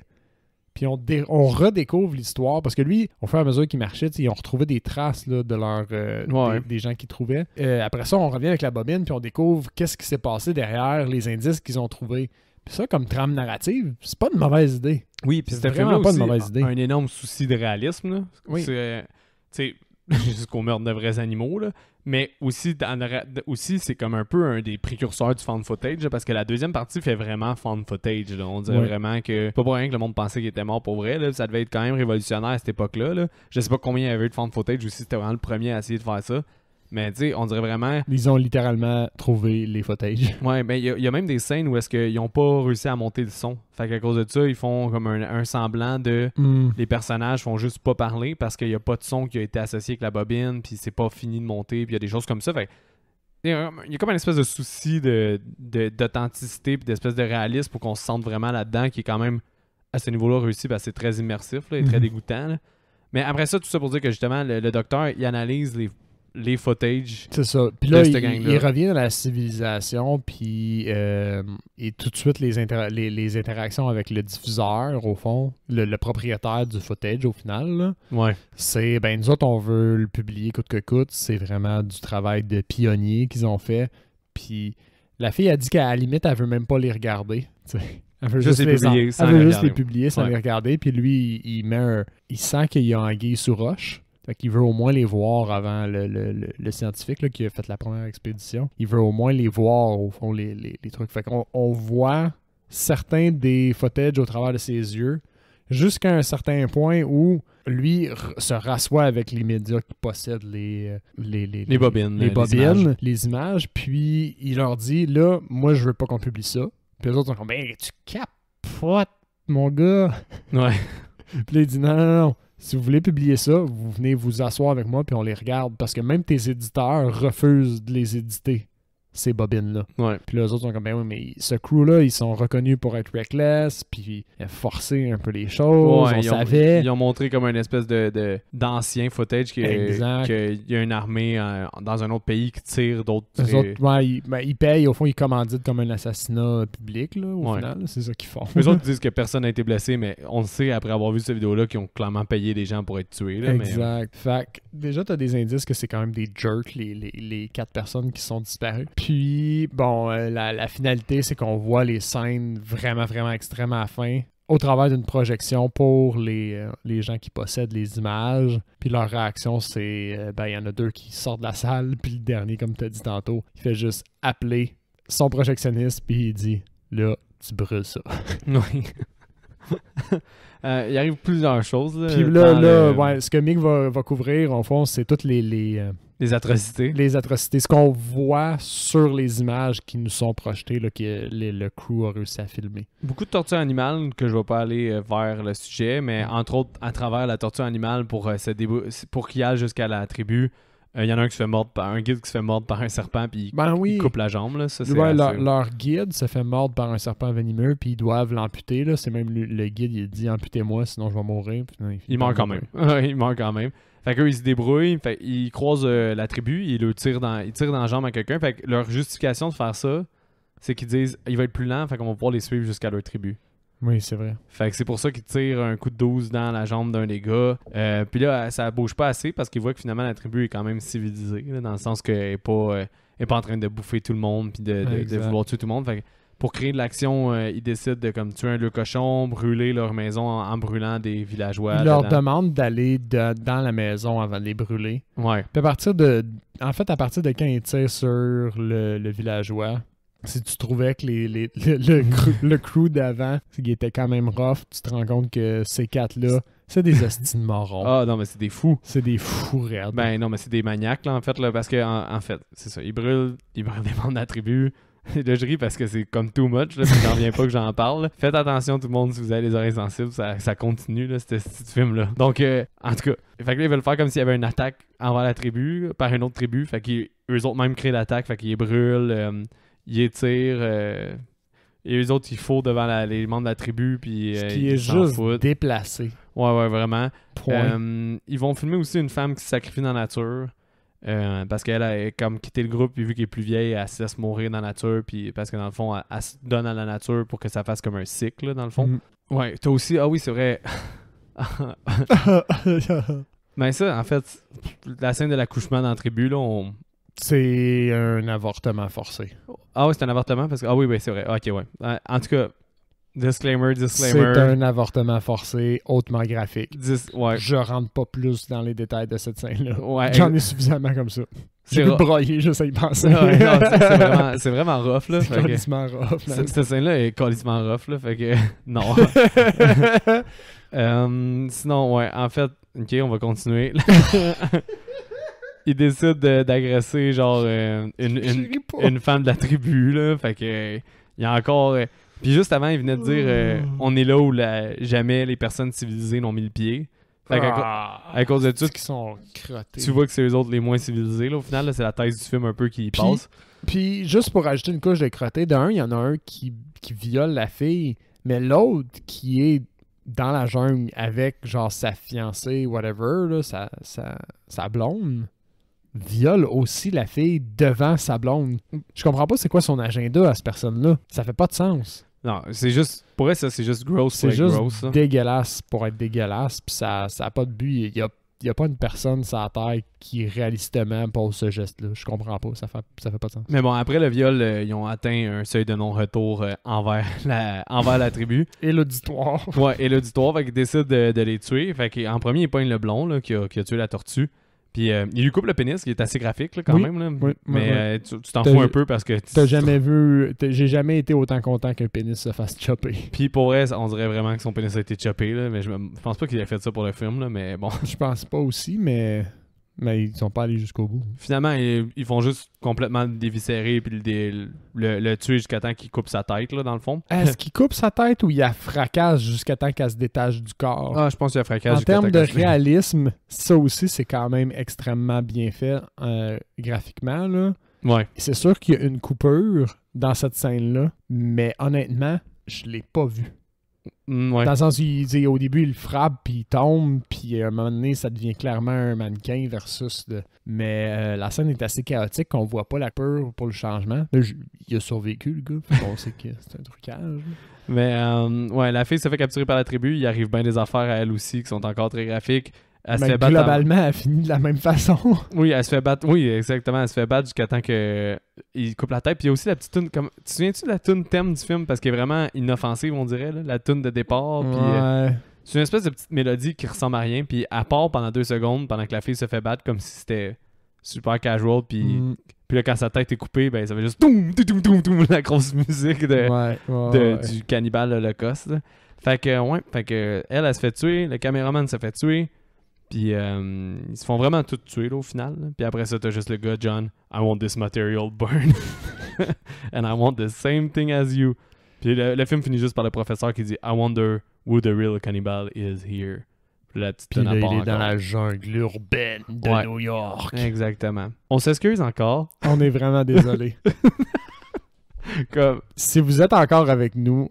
Puis on redécouvre l'histoire parce que lui, au fur et à mesure qu'il marchait, ils ont retrouvé des traces là, de leur Ouais. des gens qu'ils trouvaient. Après ça, on revient avec la bobine puis on découvre qu'est-ce qui s'est passé derrière les indices qu'ils ont trouvés. Puis ça, comme trame narrative, c'est pas une mauvaise idée. Oui, puis C'est c'était vraiment vraiment pas aussi une mauvaise idée. un énorme souci de réalisme. Là. Oui. C'est, tu sais, jusqu'au meurtre de vrais animaux. Là. Mais aussi, aussi, c'est comme un peu un des précurseurs du found footage, là, parce que la deuxième partie fait vraiment found footage. Là. On dirait Ouais. vraiment que, pas pour rien que le monde pensait qu'il était mort pour vrai, là. Ça devait être quand même révolutionnaire à cette époque-là. Là. Je sais pas combien il y avait eu de found footage, ou si c'était vraiment le premier à essayer de faire ça. Mais tu sais, on dirait vraiment... Ils ont littéralement trouvé les footage. Ouais, ben il y a même des scènes où est-ce qu'ils n'ont pas réussi à monter le son. Fait qu'à cause de ça, ils font comme un semblant de... Les personnages font juste pas parler parce qu'il n'y a pas de son qui a été associé avec la bobine, puis c'est pas fini de monter, puis il y a des choses comme ça. Fait il y a comme une espèce de souci d'authenticité puis d'espèce de réalisme pour qu'on se sente vraiment là-dedans, qui est quand même, à ce niveau-là, réussi, parce que c'est très immersif là, et très dégoûtant. Là. Mais après ça, tout ça pour dire que justement, le docteur, il analyse les footage. C'est ça. Puis là, de cette gang-là. il revient dans la civilisation, puis et tout de suite les interactions avec le diffuseur, au fond, le propriétaire du footage, au final. Là, Ouais. c'est, ben nous autres, on veut le publier coûte que coûte. C'est vraiment du travail de pionnier qu'ils ont fait. Puis la fille a dit qu'à la limite, elle veut même pas les regarder. T'sais. Elle veut juste les publier sans les regarder. Puis lui, il sent qu'il y a anguille sous roche. Fait qu'il veut au moins les voir avant le scientifique là, qui a fait la première expédition. Il veut au moins les voir, au fond, les trucs. Fait qu'on voit certains des footage au travers de ses yeux, jusqu'à un certain point où lui se rassoit avec les médias qui possèdent les bobines. Les images. Puis il leur dit, là, moi, je veux pas qu'on publie ça. Puis les autres sont comme, ben, tu capotes, mon gars. Ouais. Puis là, il dit, non. Si vous voulez publier ça, vous venez vous asseoir avec moi puis on les regarde. Parce que même tes éditeurs refusent de les éditer, ces bobines-là. Ouais. Puis là, eux autres sont comme, ben oui, mais ce crew-là, ils sont reconnus pour être reckless, puis forcer un peu les choses, ouais, on savait. Ils ont montré comme une espèce d'ancien footage qu'il y a une armée dans un autre pays qui tire d'autres... Eux autres, ouais, ils payent, au fond, ils commanditent comme un assassinat public, là, au final. C'est ça qu'ils font. Eux autres disent que personne n'a été blessé, mais on le sait, après avoir vu cette vidéo-là, qu'ils ont clairement payé des gens pour être tués. Là, exact. Fait que, déjà, t'as des indices que c'est quand même des jerks, les 4 personnes qui sont disparues. Puis, bon, la finalité, c'est qu'on voit les scènes vraiment, vraiment extrêmes à la fin au travers d'une projection pour les gens qui possèdent les images. Puis leur réaction, c'est, ben, il y en a 2 qui sortent de la salle, puis le dernier, comme tu as dit tantôt, il fait juste appeler son projectionniste, puis il dit, là, tu brûles ça. Oui. Il arrive plusieurs choses. Puis là, ouais, ce que Mick va couvrir, en fond, c'est toutes les atrocités. Les atrocités. Ce qu'on voit sur les images qui nous sont projetées, là, que le crew a réussi à filmer. Beaucoup de torture animale, que je ne vais pas aller vers le sujet, mais entre autres, à travers la torture animale, pour qu'il aille jusqu'à la tribu, il y en a un qui se fait mordre par un guide qui se fait mordre par un serpent, puis il coupe la jambe. Là. Ça, leur guide se fait mordre par un serpent venimeux, puis ils doivent l'amputer. Là. C'est même le guide, il dit « Amputez-moi, sinon je vais mourir. » Il meurt quand même. Il meurt quand même. Fait qu'eux, ils se débrouillent, ils croisent la tribu, ils tirent dans la jambe à quelqu'un. Fait que leur justification de faire ça, c'est qu'ils disent « Il va être plus lent, fait qu'on va pouvoir les suivre jusqu'à leur tribu. » Oui, c'est vrai. Fait que c'est pour ça qu'ils tirent un coup de 12 dans la jambe d'un des gars. Puis là, ça bouge pas assez parce qu'ils voient que finalement la tribu est quand même civilisée, là, dans le sens qu'elle est pas en train de bouffer tout le monde puis de vouloir tuer tout le monde. Fait que pour créer de l'action, ils décident de comme tuer le cochon, brûler leur maison en brûlant des villageois. Ils leur demandent d'aller dans la maison avant de les brûler. Ouais. Puis à partir de quand ils tirent sur le villageois, si tu trouvais que le crew d'avant, qui était quand même rough, tu te rends compte que ces 4-là, c'est des hosties de morons. Ah non, mais c'est des fous. C'est des fous raides. Ben non, mais c'est des maniaques, là, en fait, là, parce que, en fait, c'est ça, ils brûlent des membres de la tribu. Là, je ris parce que c'est comme too much, là, puis j'en reviens pas que j'en parle. Là. Faites attention, tout le monde, si vous avez les oreilles sensibles, ça continue, là, ce film-là. Donc, en tout cas, fait que là, ils veulent faire comme s'il y avait une attaque envers la tribu, par une autre tribu, fait qu'eux autres même créent l'attaque, fait qu'ils les brûlent, ils étirent, et eux autres, ils font devant les membres de la tribu, puis ce qui est juste déplacé. Ouais, vraiment. Ils vont filmer aussi une femme qui se sacrifie dans la nature. Parce qu'elle a comme quitté le groupe, puis vu qu'elle est plus vieille, elle se laisse mourir dans la nature, puis parce que dans le fond, elle se donne à la nature pour que ça fasse comme un cycle, dans le fond. Ouais, t'as aussi... Ah oui, c'est vrai. Mais ça, en fait, la scène de l'accouchement dans la tribu, là, c'est un avortement forcé. Ah oui, c'est un avortement? Parce que... Ah oui, c'est vrai. Ok, ouais. En tout cas... Disclaimer. C'est un avortement forcé, hautement graphique. Ouais. Je rentre pas plus dans les détails de cette scène-là. Ouais. J'en ai suffisamment comme ça. J'ai pu broyer juste à y penser. Ouais, non, c'est vraiment rough, là. C'est calissement rough. Cette scène-là est calissement rough, là. Fait que, non. Sinon, ouais, en fait, ok, on va continuer. il décide d'agresser genre une femme de la tribu, là. Fait que il y a encore... puis juste avant, il venait de dire on est là où jamais les personnes civilisées n'ont mis le pied. Fait à cause de tout, qui sont crottés. Tu vois que c'est eux autres les moins civilisés. Là. Au final, là, c'est la thèse du film un peu qui passe. Puis juste pour ajouter une couche de crottés, d'un, il y en a un qui viole la fille, mais l'autre qui est dans la jungle avec genre sa fiancée, whatever, là, sa blonde, viole aussi la fille devant sa blonde. Je comprends pas c'est quoi son agenda à cette personne-là. Ça fait pas de sens. Non, c'est juste... Pour elle, ça, c'est juste gross. C'est juste gross, dégueulasse pour être dégueulasse, puis ça a pas de but. Il y a pas une personne sur la terre qui réalistement pose ce geste-là. Je comprends pas. Ça fait pas de sens. Mais bon, après le viol, ils ont atteint un seuil de non-retour envers la tribu. Et l'auditoire. Ouais, et l'auditoire, fait qu'ils décident de les tuer. Fait qu'en premier, il pogne le blond là, qui a tué la tortue. Puis il lui coupe le pénis, qui est assez graphique là, quand même. Là. Oui, mais tu t'en fous un peu parce que... T'as jamais vu... J'ai jamais été autant content qu'un pénis se fasse chopper. Puis pour elle, on dirait vraiment que son pénis a été choppé. Là, mais je pense pas qu'il ait fait ça pour le film. Là, mais bon. Je pense pas aussi, mais ils sont pas allés jusqu'au bout. Finalement, ils font juste complètement le déviscérer puis le tuer jusqu'à temps qu'il coupe sa tête, là, dans le fond. Est-ce qu'il coupe sa tête ou il la fracasse jusqu'à temps qu'elle se détache du corps? Ah, je pense qu'il a fracasse. En termes de réalisme, ça aussi, c'est quand même extrêmement bien fait graphiquement. Là. Ouais. C'est sûr qu'il y a une coupure dans cette scène-là, mais honnêtement, je l'ai pas vu. Ouais. Dans le sens où au début, il frappe, puis il tombe, puis à un moment donné, ça devient clairement un mannequin versus... Mais la scène est assez chaotique, qu'on voit pas la peur pour le changement. Là, il a survécu, le gars, on sait que c'est un trucage. Mais ouais, la fille se fait capturer par la tribu, il arrive bien des affaires à elle aussi qui sont encore très graphiques. Elle se fait battre globalement, elle finit de la même façon. Oui, elle se fait battre. Oui, exactement. Elle se fait battre jusqu'à temps qu'il coupe la tête. Puis il y a aussi la petite toune. Tu te souviens-tu de la toune thème du film? Parce qu'elle est vraiment inoffensive, on dirait. Là, la toune de départ. Puis, c'est une espèce de petite mélodie qui ressemble à rien. Puis elle part pendant 2 secondes pendant que la fille se fait battre comme si c'était super casual. Puis là, quand sa tête est coupée, ben ça fait juste toum, toum, toum, toum, la grosse musique du cannibale holocauste. Fait que elle se fait tuer. Le caméraman se fait tuer. Puis ils se font vraiment tout tuer là, au final. Là. Puis après ça, t'as juste le gars, John, I want this material burned. And I want the same thing as you. Puis le film finit juste par le professeur qui dit I wonder who the real cannibal is here. Puis la petite il est dans la jungle urbaine de New York. Exactement. On s'excuse encore. On est vraiment désolé. Si vous êtes encore avec nous,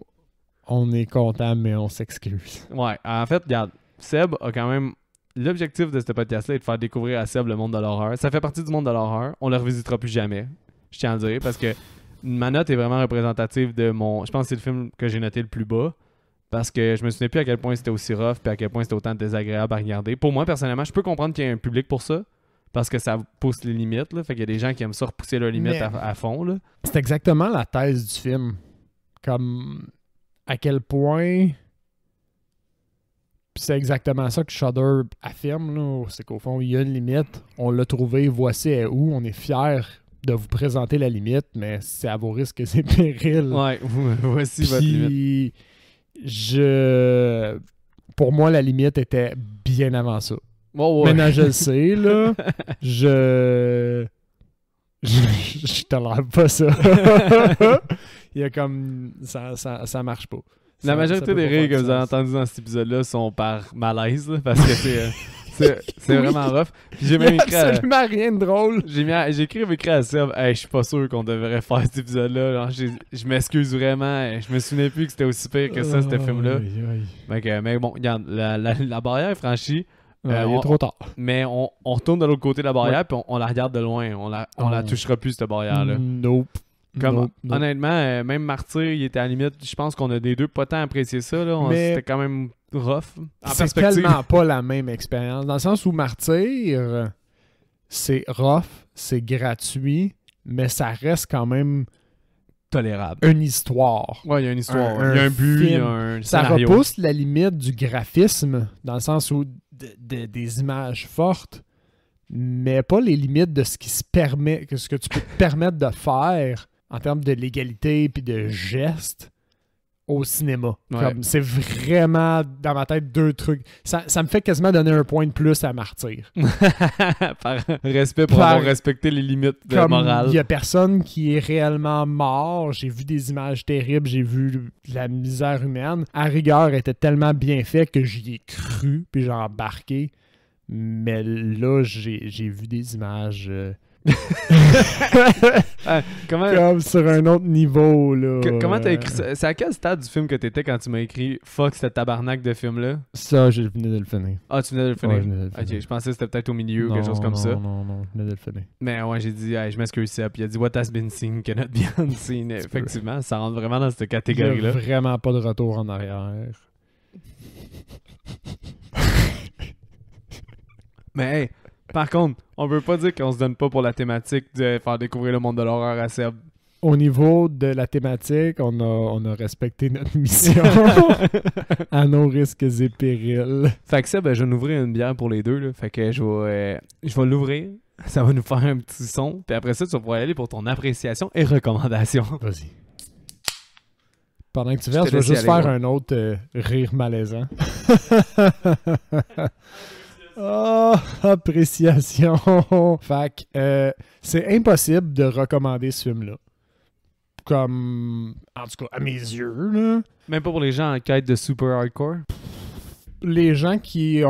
on est content, mais on s'excuse. Ouais, en fait, regarde, Seb a quand même... L'objectif de ce podcast-là est de faire découvrir à Seb le monde de l'horreur. Ça fait partie du monde de l'horreur. On le revisitera plus jamais. Je tiens à le dire parce que ma note est vraiment représentative de mon... Je pense que c'est le film que j'ai noté le plus bas parce que je me souviens plus à quel point c'était aussi rough puis à quel point c'était autant désagréable à regarder. Pour moi, personnellement, je peux comprendre qu'il y ait un public pour ça parce que ça pousse les limites. Là. Fait qu'il y a des gens qui aiment ça repousser leurs limites à fond. Là. C'est exactement la thèse du film. Comme à quel point... Puis c'est exactement ça que Shudder affirme, là. C'est qu'au fond, il y a une limite. On l'a trouvé, voici où. On est fiers de vous présenter la limite, mais c'est à vos risques et périls. Ouais, voici votre limite. Pour moi, la limite était bien avant ça. Oh, ouais. Maintenant, je le sais, là. Je tolère pas ça. Il y a comme... Ça marche pas. La majorité des rires que vous avez entendus dans cet épisode-là sont par malaise, là, parce que c'est vraiment rough. Puis j'ai même écrit absolument rien de drôle. J'ai écrit à Seb, hey, je suis pas sûr qu'on devrait faire cet épisode-là. Je m'excuse vraiment. Je me souvenais plus que c'était aussi pire que ça, ce film-là. Mais bon, regarde, la barrière est franchie. Il est trop tard. Mais on retourne de l'autre côté de la barrière, puis on la regarde de loin. On la touchera plus, cette barrière-là. Nope. Honnêtement, même Martyr, il était à la limite. Je pense qu'on a des deux pas tant apprécié ça. C'était quand même rough. C'est tellement pas la même expérience. Dans le sens où Martyr, c'est rough, c'est gratuit, mais ça reste quand même tolérable. Une histoire. Ouais, il y a une histoire. Il y a un but, il y a un scénario. Ça repousse la limite du graphisme, dans le sens où des images fortes, mais pas les limites de ce qui se permet, ce que tu peux te permettre de faire en termes de légalité puis de gestes. au cinéma. Ouais. Comme, c'est vraiment, dans ma tête, 2 trucs. Ça me fait quasiment donner un point de plus à Martyr. Par respect pour avoir respecté les limites de Comme morale. il y a personne qui est réellement mort. J'ai vu des images terribles, j'ai vu de la misère humaine. À rigueur, elle était tellement bien fait que j'y ai cru, puis j'ai embarqué. Mais là, j'ai vu des images Comment comme sur un autre niveau. Là. comment t'as écrit ça? C'est à quel stade du film que t'étais quand tu m'as écrit « Fuck, cette tabarnak de film-là » ? Ça, je venais de le finir. Ah, tu venais de le finir? Ouais, je venais de le finir. Ok, je pensais que c'était peut-être au milieu ou quelque chose comme ça. Non, je venais de le finir. Mais ouais, j'ai dit, hey, je m'excuse, ça. Puis il a dit, what has been seen cannot be unseen. Effectivement, ça rentre vraiment dans cette Il y catégorie-là. a vraiment pas de retour en arrière. Mais hey, par contre, on veut pas dire qu'on se donne pas pour la thématique de faire découvrir le monde de l'horreur à Seb. Au niveau de la thématique, on a respecté notre mission à nos risques et périls. Fait que ça, ben, je vais nous ouvrir une bière pour les deux. Là. Fait que je vais l'ouvrir. Ça va nous faire un petit son. Puis après ça, tu vas pouvoir y aller pour ton appréciation et recommandation. Vas-y. Pendant que tu Je verses, te je vais laisse y juste aller, faire ouais. un autre rire malaisant. Oh, appréciation. Fait que c'est impossible de recommander ce film-là. Comme, en tout cas, à mes yeux, là. Même pas pour les gens en quête de super hardcore. Les gens qui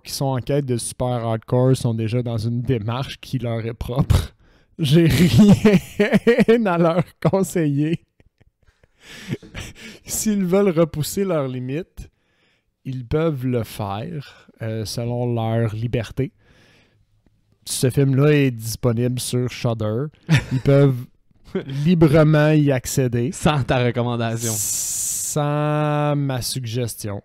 sont en quête de super hardcore sont déjà dans une démarche qui leur est propre. J'ai rien à leur conseiller. S'ils veulent repousser leurs limites, ils peuvent le faire selon leur liberté. Ce film-là est disponible sur Shudder. Ils peuvent librement y accéder. Sans ta recommandation. Sans ma suggestion.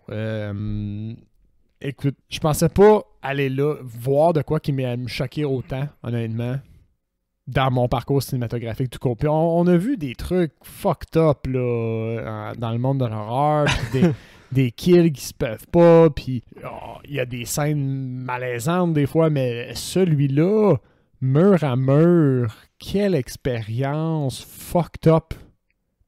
Écoute, je pensais pas aller là, voir de quoi qui m'allait me choquer autant, honnêtement, dans mon parcours cinématographique tout court. Puis on a vu des trucs fucked up là, dans le monde de l'horreur, puis des kills qui se peuvent pas, puis il y a des scènes malaisantes des fois, mais celui-là, mur à mur, quelle expérience fucked up.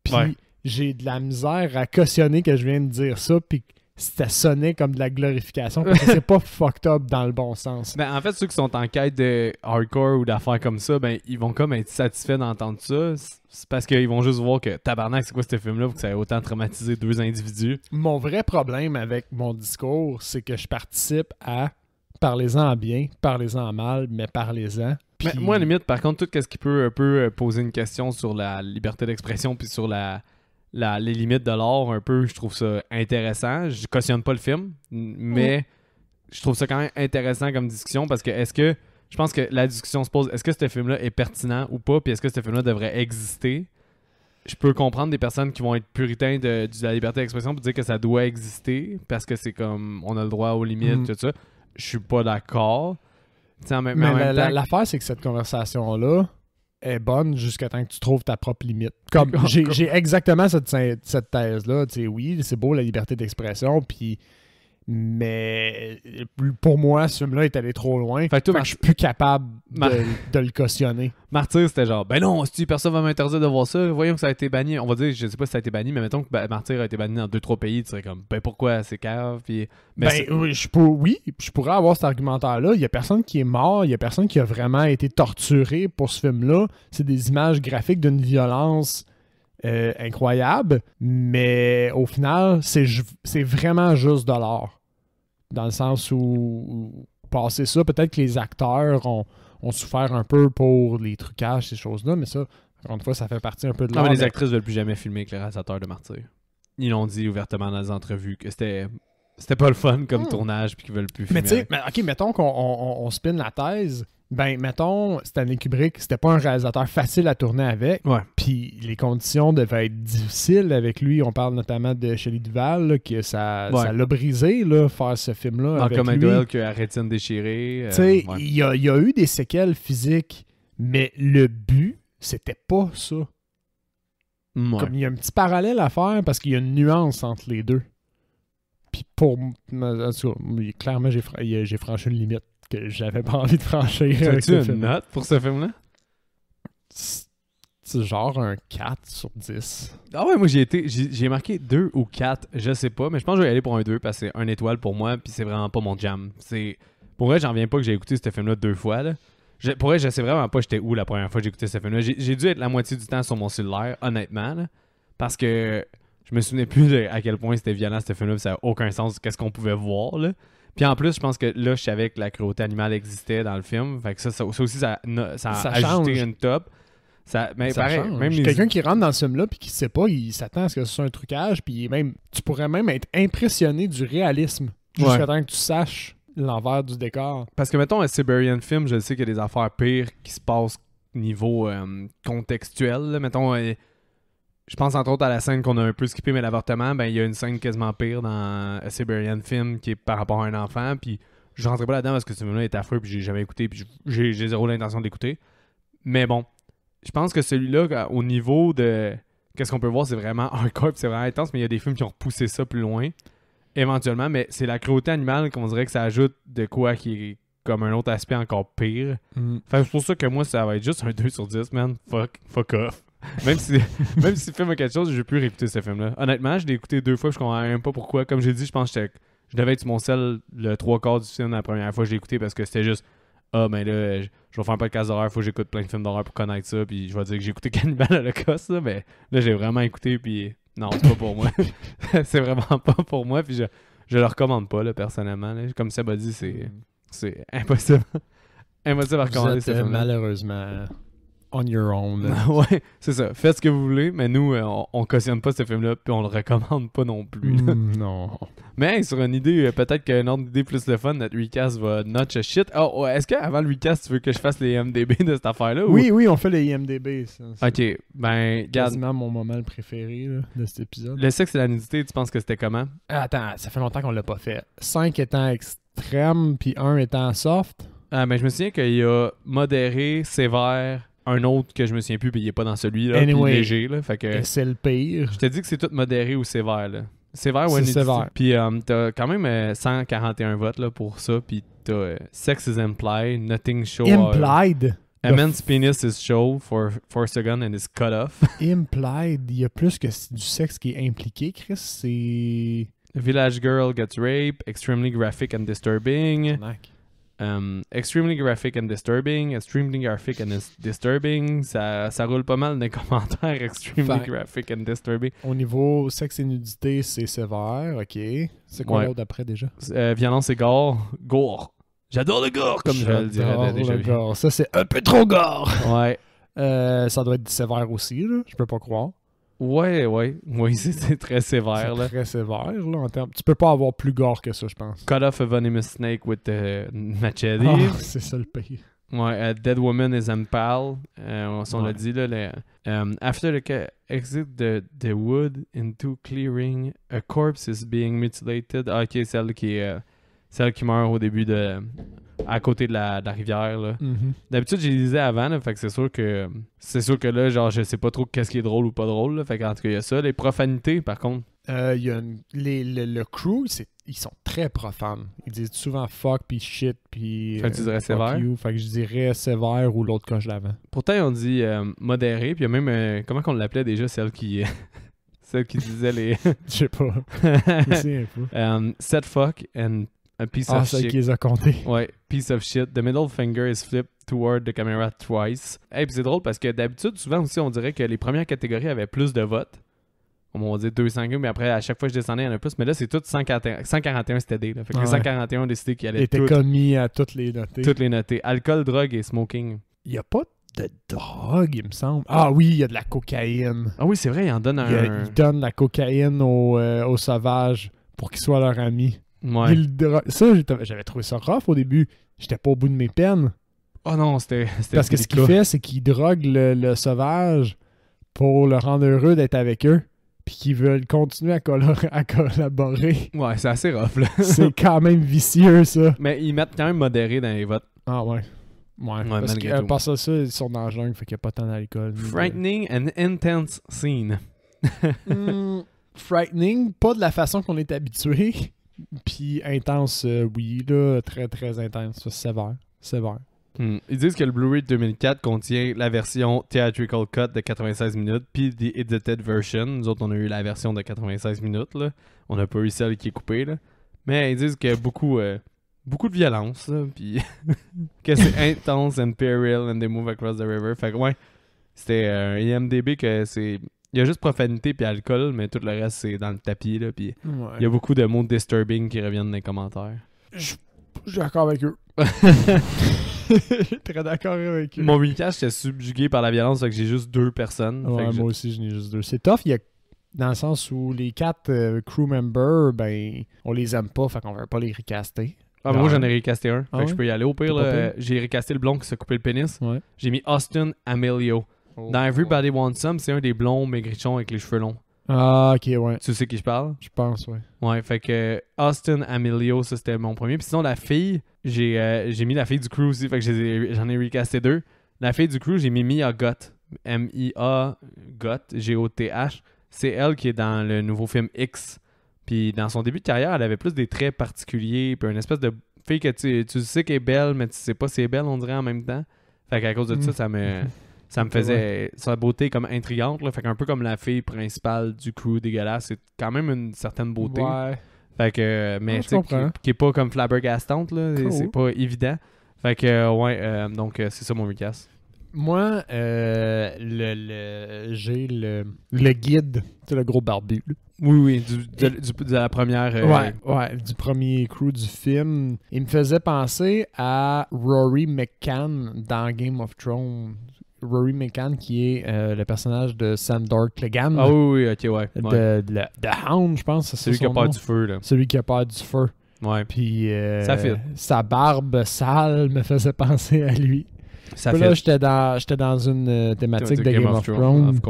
Puis Ouais. j'ai de la misère à cautionner que je viens de dire ça, puis ça sonnait comme de la glorification, parce que c'est pas fucked up dans le bon sens. Ben, en fait, ceux qui sont en quête de hardcore ou d'affaires comme ça, ben, ils vont comme être satisfaits d'entendre ça. C'est parce qu'ils vont juste voir que tabarnak, c'est quoi ce film-là pour que ça ait autant traumatisé 2 individus. Mon vrai problème avec mon discours, c'est que je participe à parlez-en en bien, parlez-en en mal, mais parlez-en. Mais Puis- moi, à la limite, par contre, tout ce qui peut un peu poser une question sur la liberté d'expression puis sur les limites de l'art, un peu, je trouve ça intéressant. Je cautionne pas le film, mais je trouve ça quand même intéressant comme discussion parce que je pense que la discussion se pose, est-ce que ce film-là est pertinent ou pas, puis est-ce que ce film-là devrait exister? Je peux comprendre des personnes qui vont être puritains de la liberté d'expression pour dire que ça doit exister parce que c'est comme, on a le droit aux limites, tout ça. Je suis pas d'accord. T'sais, mais en même temps, l'affaire, c'est que cette conversation-là est bonne jusqu'à temps que tu trouves ta propre limite. Comme j'ai exactement cette thèse-là. Tu sais, oui, c'est beau la liberté d'expression, puis mais pour moi, ce film-là est allé trop loin. Fait que toi, je suis plus capable Mar- de le cautionner. Martyr, c'était genre, ben non, si personne va m'interdire de voir ça, voyons que ça a été banni. On va dire, je sais pas si ça a été banni, mais mettons que Martyr a été banni dans 2-3 pays, tu serais comme, ben pourquoi c'est cave? Puis, Oui, je pourrais avoir cet argumentaire-là. Il y a personne qui est mort, il y a personne qui a vraiment été torturé pour ce film-là. C'est des images graphiques d'une violence incroyable, mais au final, c'est vraiment juste de l'art. Dans le sens où passer ça, peut-être que les acteurs ont souffert un peu pour les trucages, ces choses-là, mais ça, encore une fois, ça fait partie un peu de non, l'art. mais les actrices veulent plus jamais filmer avec le réalisateur de Martyr. Ils l'ont dit ouvertement dans les entrevues que c'était pas le fun comme tournage puis qu'ils veulent plus filmer. Mais tu sais, ok, mettons qu'on spin la thèse. Ben, mettons, Stanley Kubrick, c'était pas un réalisateur facile à tourner avec. Ouais. Puis les conditions devaient être difficiles avec lui. On parle notamment de Shelley Duvall, là, que ça l'a brisé, là, faire ce film-là. Malcolm avec lui. McDowell qui a rétine déchirée. Tu sais, ouais. il y a eu des séquelles physiques, mais le but, c'était pas ça. Ouais. Comme il y a un petit parallèle à faire parce qu'il y a une nuance entre les deux. Puis pour. En tout cas, clairement, j'ai franchi une limite que j'avais pas envie de franchir. avec As-tu ce une film. note pour ce film-là? C'est genre un 4 sur 10. Ah ouais, moi j'ai marqué 2 ou 4, je sais pas, mais je pense que je vais y aller pour un 2 parce que c'est 1 étoile pour moi, puis c'est vraiment pas mon jam. Pour vrai, j'en reviens pas que j'ai écouté ce film-là 2 fois. Là. Pour vrai, je sais vraiment pas j'étais où la première fois que j'ai écouté ce film-là. J'ai dû être la moitié du temps sur mon cellulaire, honnêtement, là, parce que je me souvenais plus à quel point c'était violent ce film-là, ça n'a aucun sens qu'est-ce qu'on pouvait voir. Là. Puis en plus, je pense que là, je savais que la cruauté animale existait dans le film, fait que ça aussi, ça a ajouté une top. Mais Ça pareil, change. même Quelqu'un qui rentre dans ce film-là puis qui sait pas, il s'attend à ce que ce soit un trucage, puis tu pourrais même être impressionné du réalisme jusqu'à temps que tu saches l'envers du décor. Parce que, mettons, un Siberian film, je sais qu'il y a des affaires pires qui se passent niveau contextuel. Là. Mettons, je pense entre autres à la scène qu'on a un peu skippée, mais l'avortement, ben il y a une scène quasiment pire dans un Siberian film qui est par rapport à un enfant, puis je rentrais pas là-dedans parce que ce film-là est affreux, puis j'ai jamais écouté, puis j'ai zéro l'intention d'écouter. Mais bon, je pense que celui-là, au niveau de qu'est-ce qu'on peut voir, c'est vraiment hardcore, c'est vraiment intense, mais il y a des films qui ont repoussé ça plus loin, éventuellement, mais c'est la cruauté animale qu'on dirait que ça ajoute de quoi qui est comme un autre aspect encore pire. Fait que c'est pour ça que moi, ça va être juste un 2 sur 10, man. Fuck off. Même si le film a quelque chose, je vais plus réécouter ce film-là. Honnêtement, je l'ai écouté 2 fois, je comprends même pas pourquoi. Comme j'ai dit, je pense que je devais être sur mon sel le 3/4 du film la première fois que je l'ai écouté parce que c'était juste ben là, je vais faire un podcast d'horreur, faut que j'écoute plein de films d'horreur pour connaître ça, puis je vais dire que j'ai écouté Cannibal Holocaust, là, mais là, j'ai vraiment écouté, puis non, c'est pas pour moi. C'est vraiment pas pour moi, puis je le recommande pas, là, personnellement. Là. Comme Seb a dit, c'est impossible. Impossible à recommander ce film. Malheureusement on your own. Ouais, c'est ça. Faites ce que vous voulez, mais nous, on cautionne pas ce film-là, puis on le recommande pas non plus. Non. Mais hey, sur une idée, peut-être qu'une autre idée plus le fun, notre recast va notch a shit. Oh, est-ce qu'avant le recast, tu veux que je fasse les IMDb de cette affaire-là? Oui, on fait les IMDb. Ça. Ok, ben, regarde. Quasiment mon moment préféré là, de cet épisode. Le sexe et la nudité, tu penses que c'était comment? Attends, ça fait longtemps qu'on l'a pas fait. 5 étant extrême, puis 1 étant soft. Ben, je me souviens qu'il y a modéré, sévère, un autre que je me souviens plus, puis il est pas dans celui-là, puis léger. Là, fait que, et c'est le pire. Je te dis que c'est tout modéré ou sévère. Là. Sévère ou c'est sévère. Puis t'as quand même 141 votes là, pour ça, puis t'as Sex is implied, nothing show. Implied? A man's penis is show for a gun and is cut off. Implied, il y a plus que du sexe qui est impliqué, Chris. C'est... Village girl gets raped, extremely graphic and disturbing. Extremely graphic and disturbing, extremely graphic and disturbing. Ça roule pas mal dans les commentaires. Extremely graphic and disturbing. Au niveau sexe et nudité, c'est sévère, ok. C'est quoi l'autre après déjà? Violence et gore. Gore. J'adore le gore, comme je le dirais déjà. Gore. Ça, c'est un peu trop gore. Ouais. Ça doit être sévère aussi, là. Je peux pas croire. Ouais. Oui, c'est très sévère. C'est très sévère, là, en termes... Tu peux pas avoir plus gore que ça, je pense. Cut off a venomous snake with machete. C'est ça le pays. Ouais, dead woman is impaled. On l'a dit, là. After the exit the wood into clearing, a corpse is being mutilated. Ah, ok, celle qui meurt au début à côté de la rivière là. D'habitude je les disais avant là, fait que c'est sûr que là genre je sais pas trop qu'est-ce qui est drôle ou pas drôle là, fait qu'en tout cas il y a ça. Les profanités par contre, il y a le crew, ils sont très profanes, ils disent souvent fuck puis shit puis fait que tu dirais sévère you. Fait que je dirais sévère ou l'autre coche d'avant. pourtant on dit modéré, puis il y a même comment qu'on l'appelait déjà, celle qui disait les je sais pas. set fuck and a piece of shit. Ah, c'est qui les a comptés. Ouais, piece of shit. The middle finger is flipped toward the camera twice. Hey, puis c'est drôle parce que d'habitude, souvent aussi, on dirait que les premières catégories avaient plus de votes. On va dire 200, mais après, à chaque fois que je descendais, il y en a plus. Mais là, c'est tout 141 c'était D. Là. Fait que les 141 ont décidé qu'il allait était commis à toutes les noter. Toutes les noter. Alcool, drogue et smoking. Il n'y a pas de drogue, il me semble. Ah oui, il y a de la cocaïne. Ah oui, c'est vrai, il en donne Il donne la cocaïne aux sauvages pour qu'ils soient leurs amis. Ouais. Ça, j'avais trouvé ça rough au début. J'étais pas au bout de mes peines. Oh non, c'était parce que ce qu'il fait, c'est qu'il drogue le sauvage pour le rendre heureux d'être avec eux. Puis qu'ils veulent continuer à collaborer. Ouais, c'est assez rough, là. C'est quand même vicieux, ça. Mais ils mettent quand même modéré dans les votes. Ah ouais. Ouais, parce que parce que ça, ils sont dans le jungle, fait qu'il n'y a pas tant d'alcool. Frightening and intense scene. Frightening, pas de la façon qu'on est habitué. Puis intense, oui, là, très très intense. Sévère. Ils disent que le Blu-ray de 2004 contient la version Theatrical Cut de 96 minutes, puis The Edited Version. Nous autres, on a eu la version de 96 minutes, là. On n'a pas eu celle qui est coupée, là. Mais ils disent qu'il y a beaucoup de violence, là, puis que c'est intense and peril and they move across the river. Fait que ouais, c'était un IMDb que c'est... Il y a juste profanité puis alcool, mais tout le reste, c'est dans le tapis, là, puis il y a beaucoup de mots disturbing qui reviennent dans les commentaires. Je suis d'accord avec eux. Je suis très d'accord avec eux. Mon recast, j'étais subjugué par la violence, fait que j'ai juste 2 personnes. Ouais, moi aussi, j'en ai juste 2. C'est tough, dans le sens où les 4 crew members, ben, on les aime pas, fait qu'on veut pas les recaster. Moi, j'en ai recasté un, fait que ouais? je peux y aller. Au pire, j'ai recasté le blond qui s'est coupé le pénis. Ouais. J'ai mis Austin Amelio. Dans Everybody Wants Some, c'est un des blonds maigrichons avec les cheveux longs. Ah, ok, ouais. Tu sais qui je parle? Je pense, ouais. Ouais, fait que Austin Amelio, ça c'était mon premier. Puis sinon, la fille, j'ai mis la fille du crew aussi, fait que j'en ai recasté 2. La fille du crew, j'ai mis Mia Goth. M-I-A Goth, G-O-T-H. C'est elle qui est dans le nouveau film X. Puis dans son début de carrière, elle avait plus des traits particuliers, puis une espèce de fille que tu sais qu'elle est belle, mais tu sais pas si elle est belle, on dirait, en même temps. Fait qu'à cause de ça, ça me faisait sa beauté comme intrigante, là. Fait qu'un peu comme la fille principale du crew dégueulasse, c'est quand même une certaine beauté. Ouais. Fait que, mais tu sais, qui est pas comme flabbergastante, là. Cool. C'est pas évident. Fait que, ouais, donc c'est ça mon recast. Moi, j'ai le guide, c'est le gros barbu. Oui, de la première... Ouais, du premier crew du film. Il me faisait penser à Rory McCann dans Game of Thrones. Rory McCann qui est le personnage de Sandor Clegane. Ah oui, ok, ouais. De Hound, je pense. C'est celui qui a peur du feu, là. Celui qui a peur du feu. Ouais. Puis ça fit. sa barbe sale me faisait penser à lui. Ça là, j'étais dans une thématique de Game of Thrones.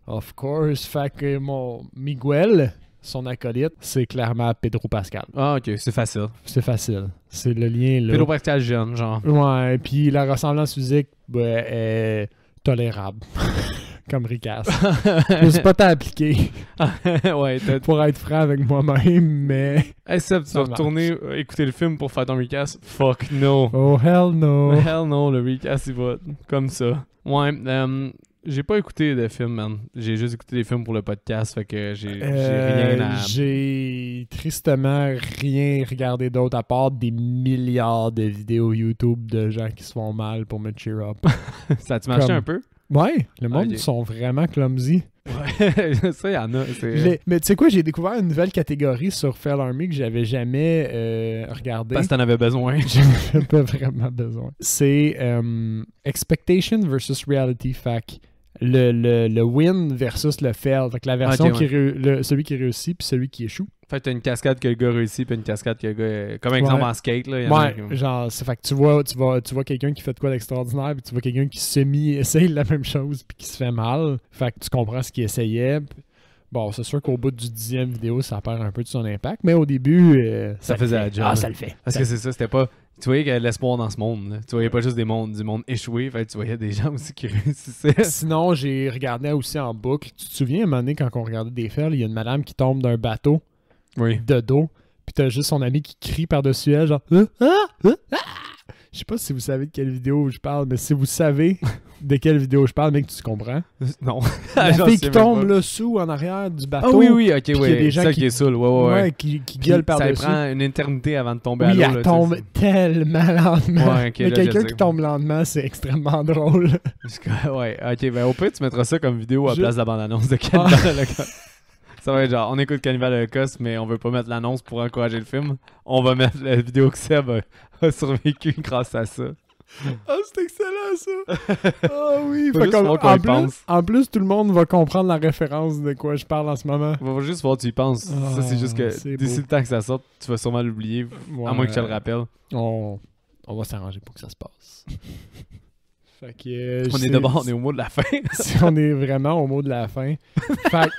Of course. Fait que mon Miguel, son acolyte, c'est clairement Pedro Pascal. Ah, ok, c'est facile. C'est facile. C'est le lien là. Pedro Pascal jeune, genre. Ouais, puis la ressemblance physique est tolérable. Comme Ricas. Je me suis pas tant appliqué. Ouais, pour être franc avec moi-même, mais. Hey Seb, tu vas retourner écouter le film pour faire ton recast? Fuck no. Oh hell no. Hell no, le recast il va comme ça. Ouais, j'ai pas écouté de film, man. J'ai juste écouté des films pour le podcast, fait que j'ai rien à... J'ai tristement rien regardé d'autre à part des milliards de vidéos YouTube de gens qui se font mal pour me cheer up. Ça a-tu marché un peu? Ouais, le monde sont vraiment clumsy. Ouais, ça, il y en a. Mais tu sais quoi, j'ai découvert une nouvelle catégorie sur Fail Army que j'avais jamais regardé. Parce que t'en avais besoin. J'avais pas vraiment besoin. C'est Expectation versus Reality. Fait le win versus le fail. Fait que la version celui qui réussit puis celui qui échoue. Fait que t'as une cascade que le gars réussit puis une cascade que le gars... Comme exemple en skate, là. Genre, c'est fait que tu vois quelqu'un qui fait de quoi d'extraordinaire puis tu vois quelqu'un qui essaye la même chose puis qui se fait mal. Fait que tu comprends ce qu'il essayait. Bon, c'est sûr qu'au bout du 10e vidéo, ça perd un peu de son impact, mais au début... ça faisait la job. Ah, ça le fait. Parce que c'est ça, c'était pas... Tu voyais qu'il y avait de l'espoir dans ce monde. Là. Tu voyais pas juste du monde échoué, fait tu voyais des gens aussi qui réussissaient. Sinon, j'ai regardé aussi en boucle. Tu te souviens, à un moment donné, quand on regardait des fails, il y a une madame qui tombe d'un bateau de dos, puis t'as juste son ami qui crie par-dessus elle, genre... Je sais pas si vous savez de quelle vidéo je parle, mais si vous savez de quelle vidéo je parle, mec, tu comprends. Non. La fille qui tombe là sous en arrière du bateau. Ah oui, ok, ouais. C'est ça qui est saoul, ouais. Qui gueule par-dessus. Ça prend une éternité avant de tomber à l'eau. Oui, elle tombe tellement lentement. Ouais, mais quelqu'un qui tombe lentement, c'est extrêmement drôle. Ouais, ok, ben au pire, tu mettras ça comme vidéo à place de la bande-annonce de Cannibal Holocaust. Ça va être genre, on écoute Cannibal Holocaust, mais on veut pas mettre l'annonce pour encourager le film. On va mettre la vidéo que Seb a survécu grâce à ça. Ah, c'est excellent ça! Ah oui! Faut juste voir quoi il pense. En plus, tout le monde va comprendre la référence de quoi je parle en ce moment. On va juste voir tu y penses. Ça, c'est juste que d'ici le temps que ça sorte, tu vas sûrement l'oublier, à moins que je te le rappelle. On va s'arranger pour que ça se passe. Fait que, on est d'abord, on est au mot de la fin. On est vraiment au mot de la fin. Fait que,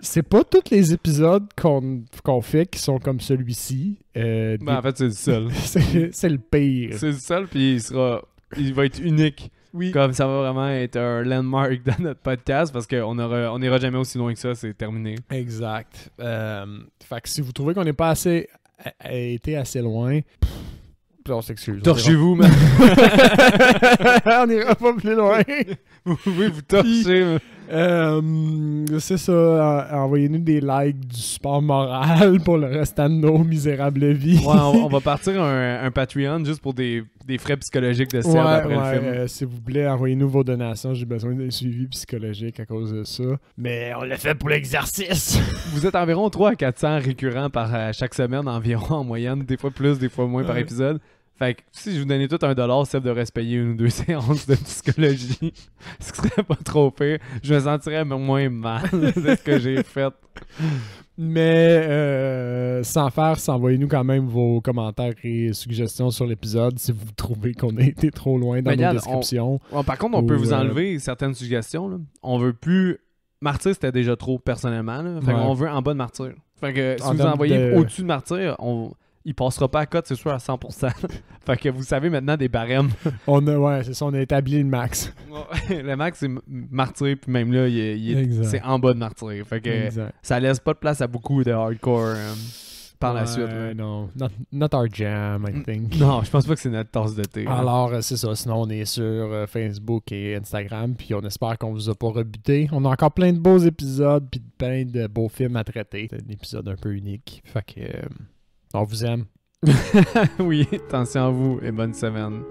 c'est pas tous les épisodes qu'on fait qui sont comme celui-ci. En fait, c'est le seul. c'est le pire. C'est le seul, puis il va être unique. Oui. Comme ça va vraiment être un landmark dans notre podcast parce qu'on n'ira jamais aussi loin que ça, c'est terminé. Exact. Fait que si vous trouvez qu'on n'est pas été assez loin, On s'excuse. Torchez-vous, man. On ira pas plus loin. Vous pouvez vous torcher. C'est ça. Envoyez-nous des likes, du support moral pour le restant de nos misérables vies. Ouais, on va partir un Patreon juste pour des frais psychologiques de Seb après le film. S'il vous plaît, envoyez-nous vos donations. J'ai besoin d'un suivi psychologique à cause de ça. Mais on l'a fait pour l'exercice. Vous êtes environ 300 à 400 récurrents par chaque semaine, environ en moyenne. Des fois plus, des fois moins par épisode. Fait que si je vous donnais tout $1, Seb devrait se payer 1 ou 2 séances de psychologie. Ce qui serait pas trop pire. Je me sentirais moins mal de ce que j'ai fait. Mais sans faire, envoyez-nous quand même vos commentaires et suggestions sur l'épisode si vous trouvez qu'on a été trop loin dans nos descriptions. Par contre, on peut vous enlever certaines suggestions. Là. On veut plus... Martyr, c'était déjà trop personnellement. Là. Fait qu'on veut en bas de Martyr. Fait que si vous envoyez au-dessus de Martyr, il passera pas à cote, c'est sûr, à 100%. Fait que vous savez maintenant des barèmes. C'est ça, on a établi le max. Le max, c'est Martyr, puis même là, c'est en bas de Martyr. Fait que ça laisse pas de place à beaucoup de hardcore par la suite. Non, not our jam, I think. Non, je pense pas que c'est notre tasse de thé. Alors, c'est ça. Sinon, on est sur Facebook et Instagram, puis on espère qu'on vous a pas rebuté. On a encore plein de beaux épisodes, puis plein de beaux films à traiter. C'est un épisode un peu unique. Fait que... on vous aime. Oui, attention à vous et bonne semaine.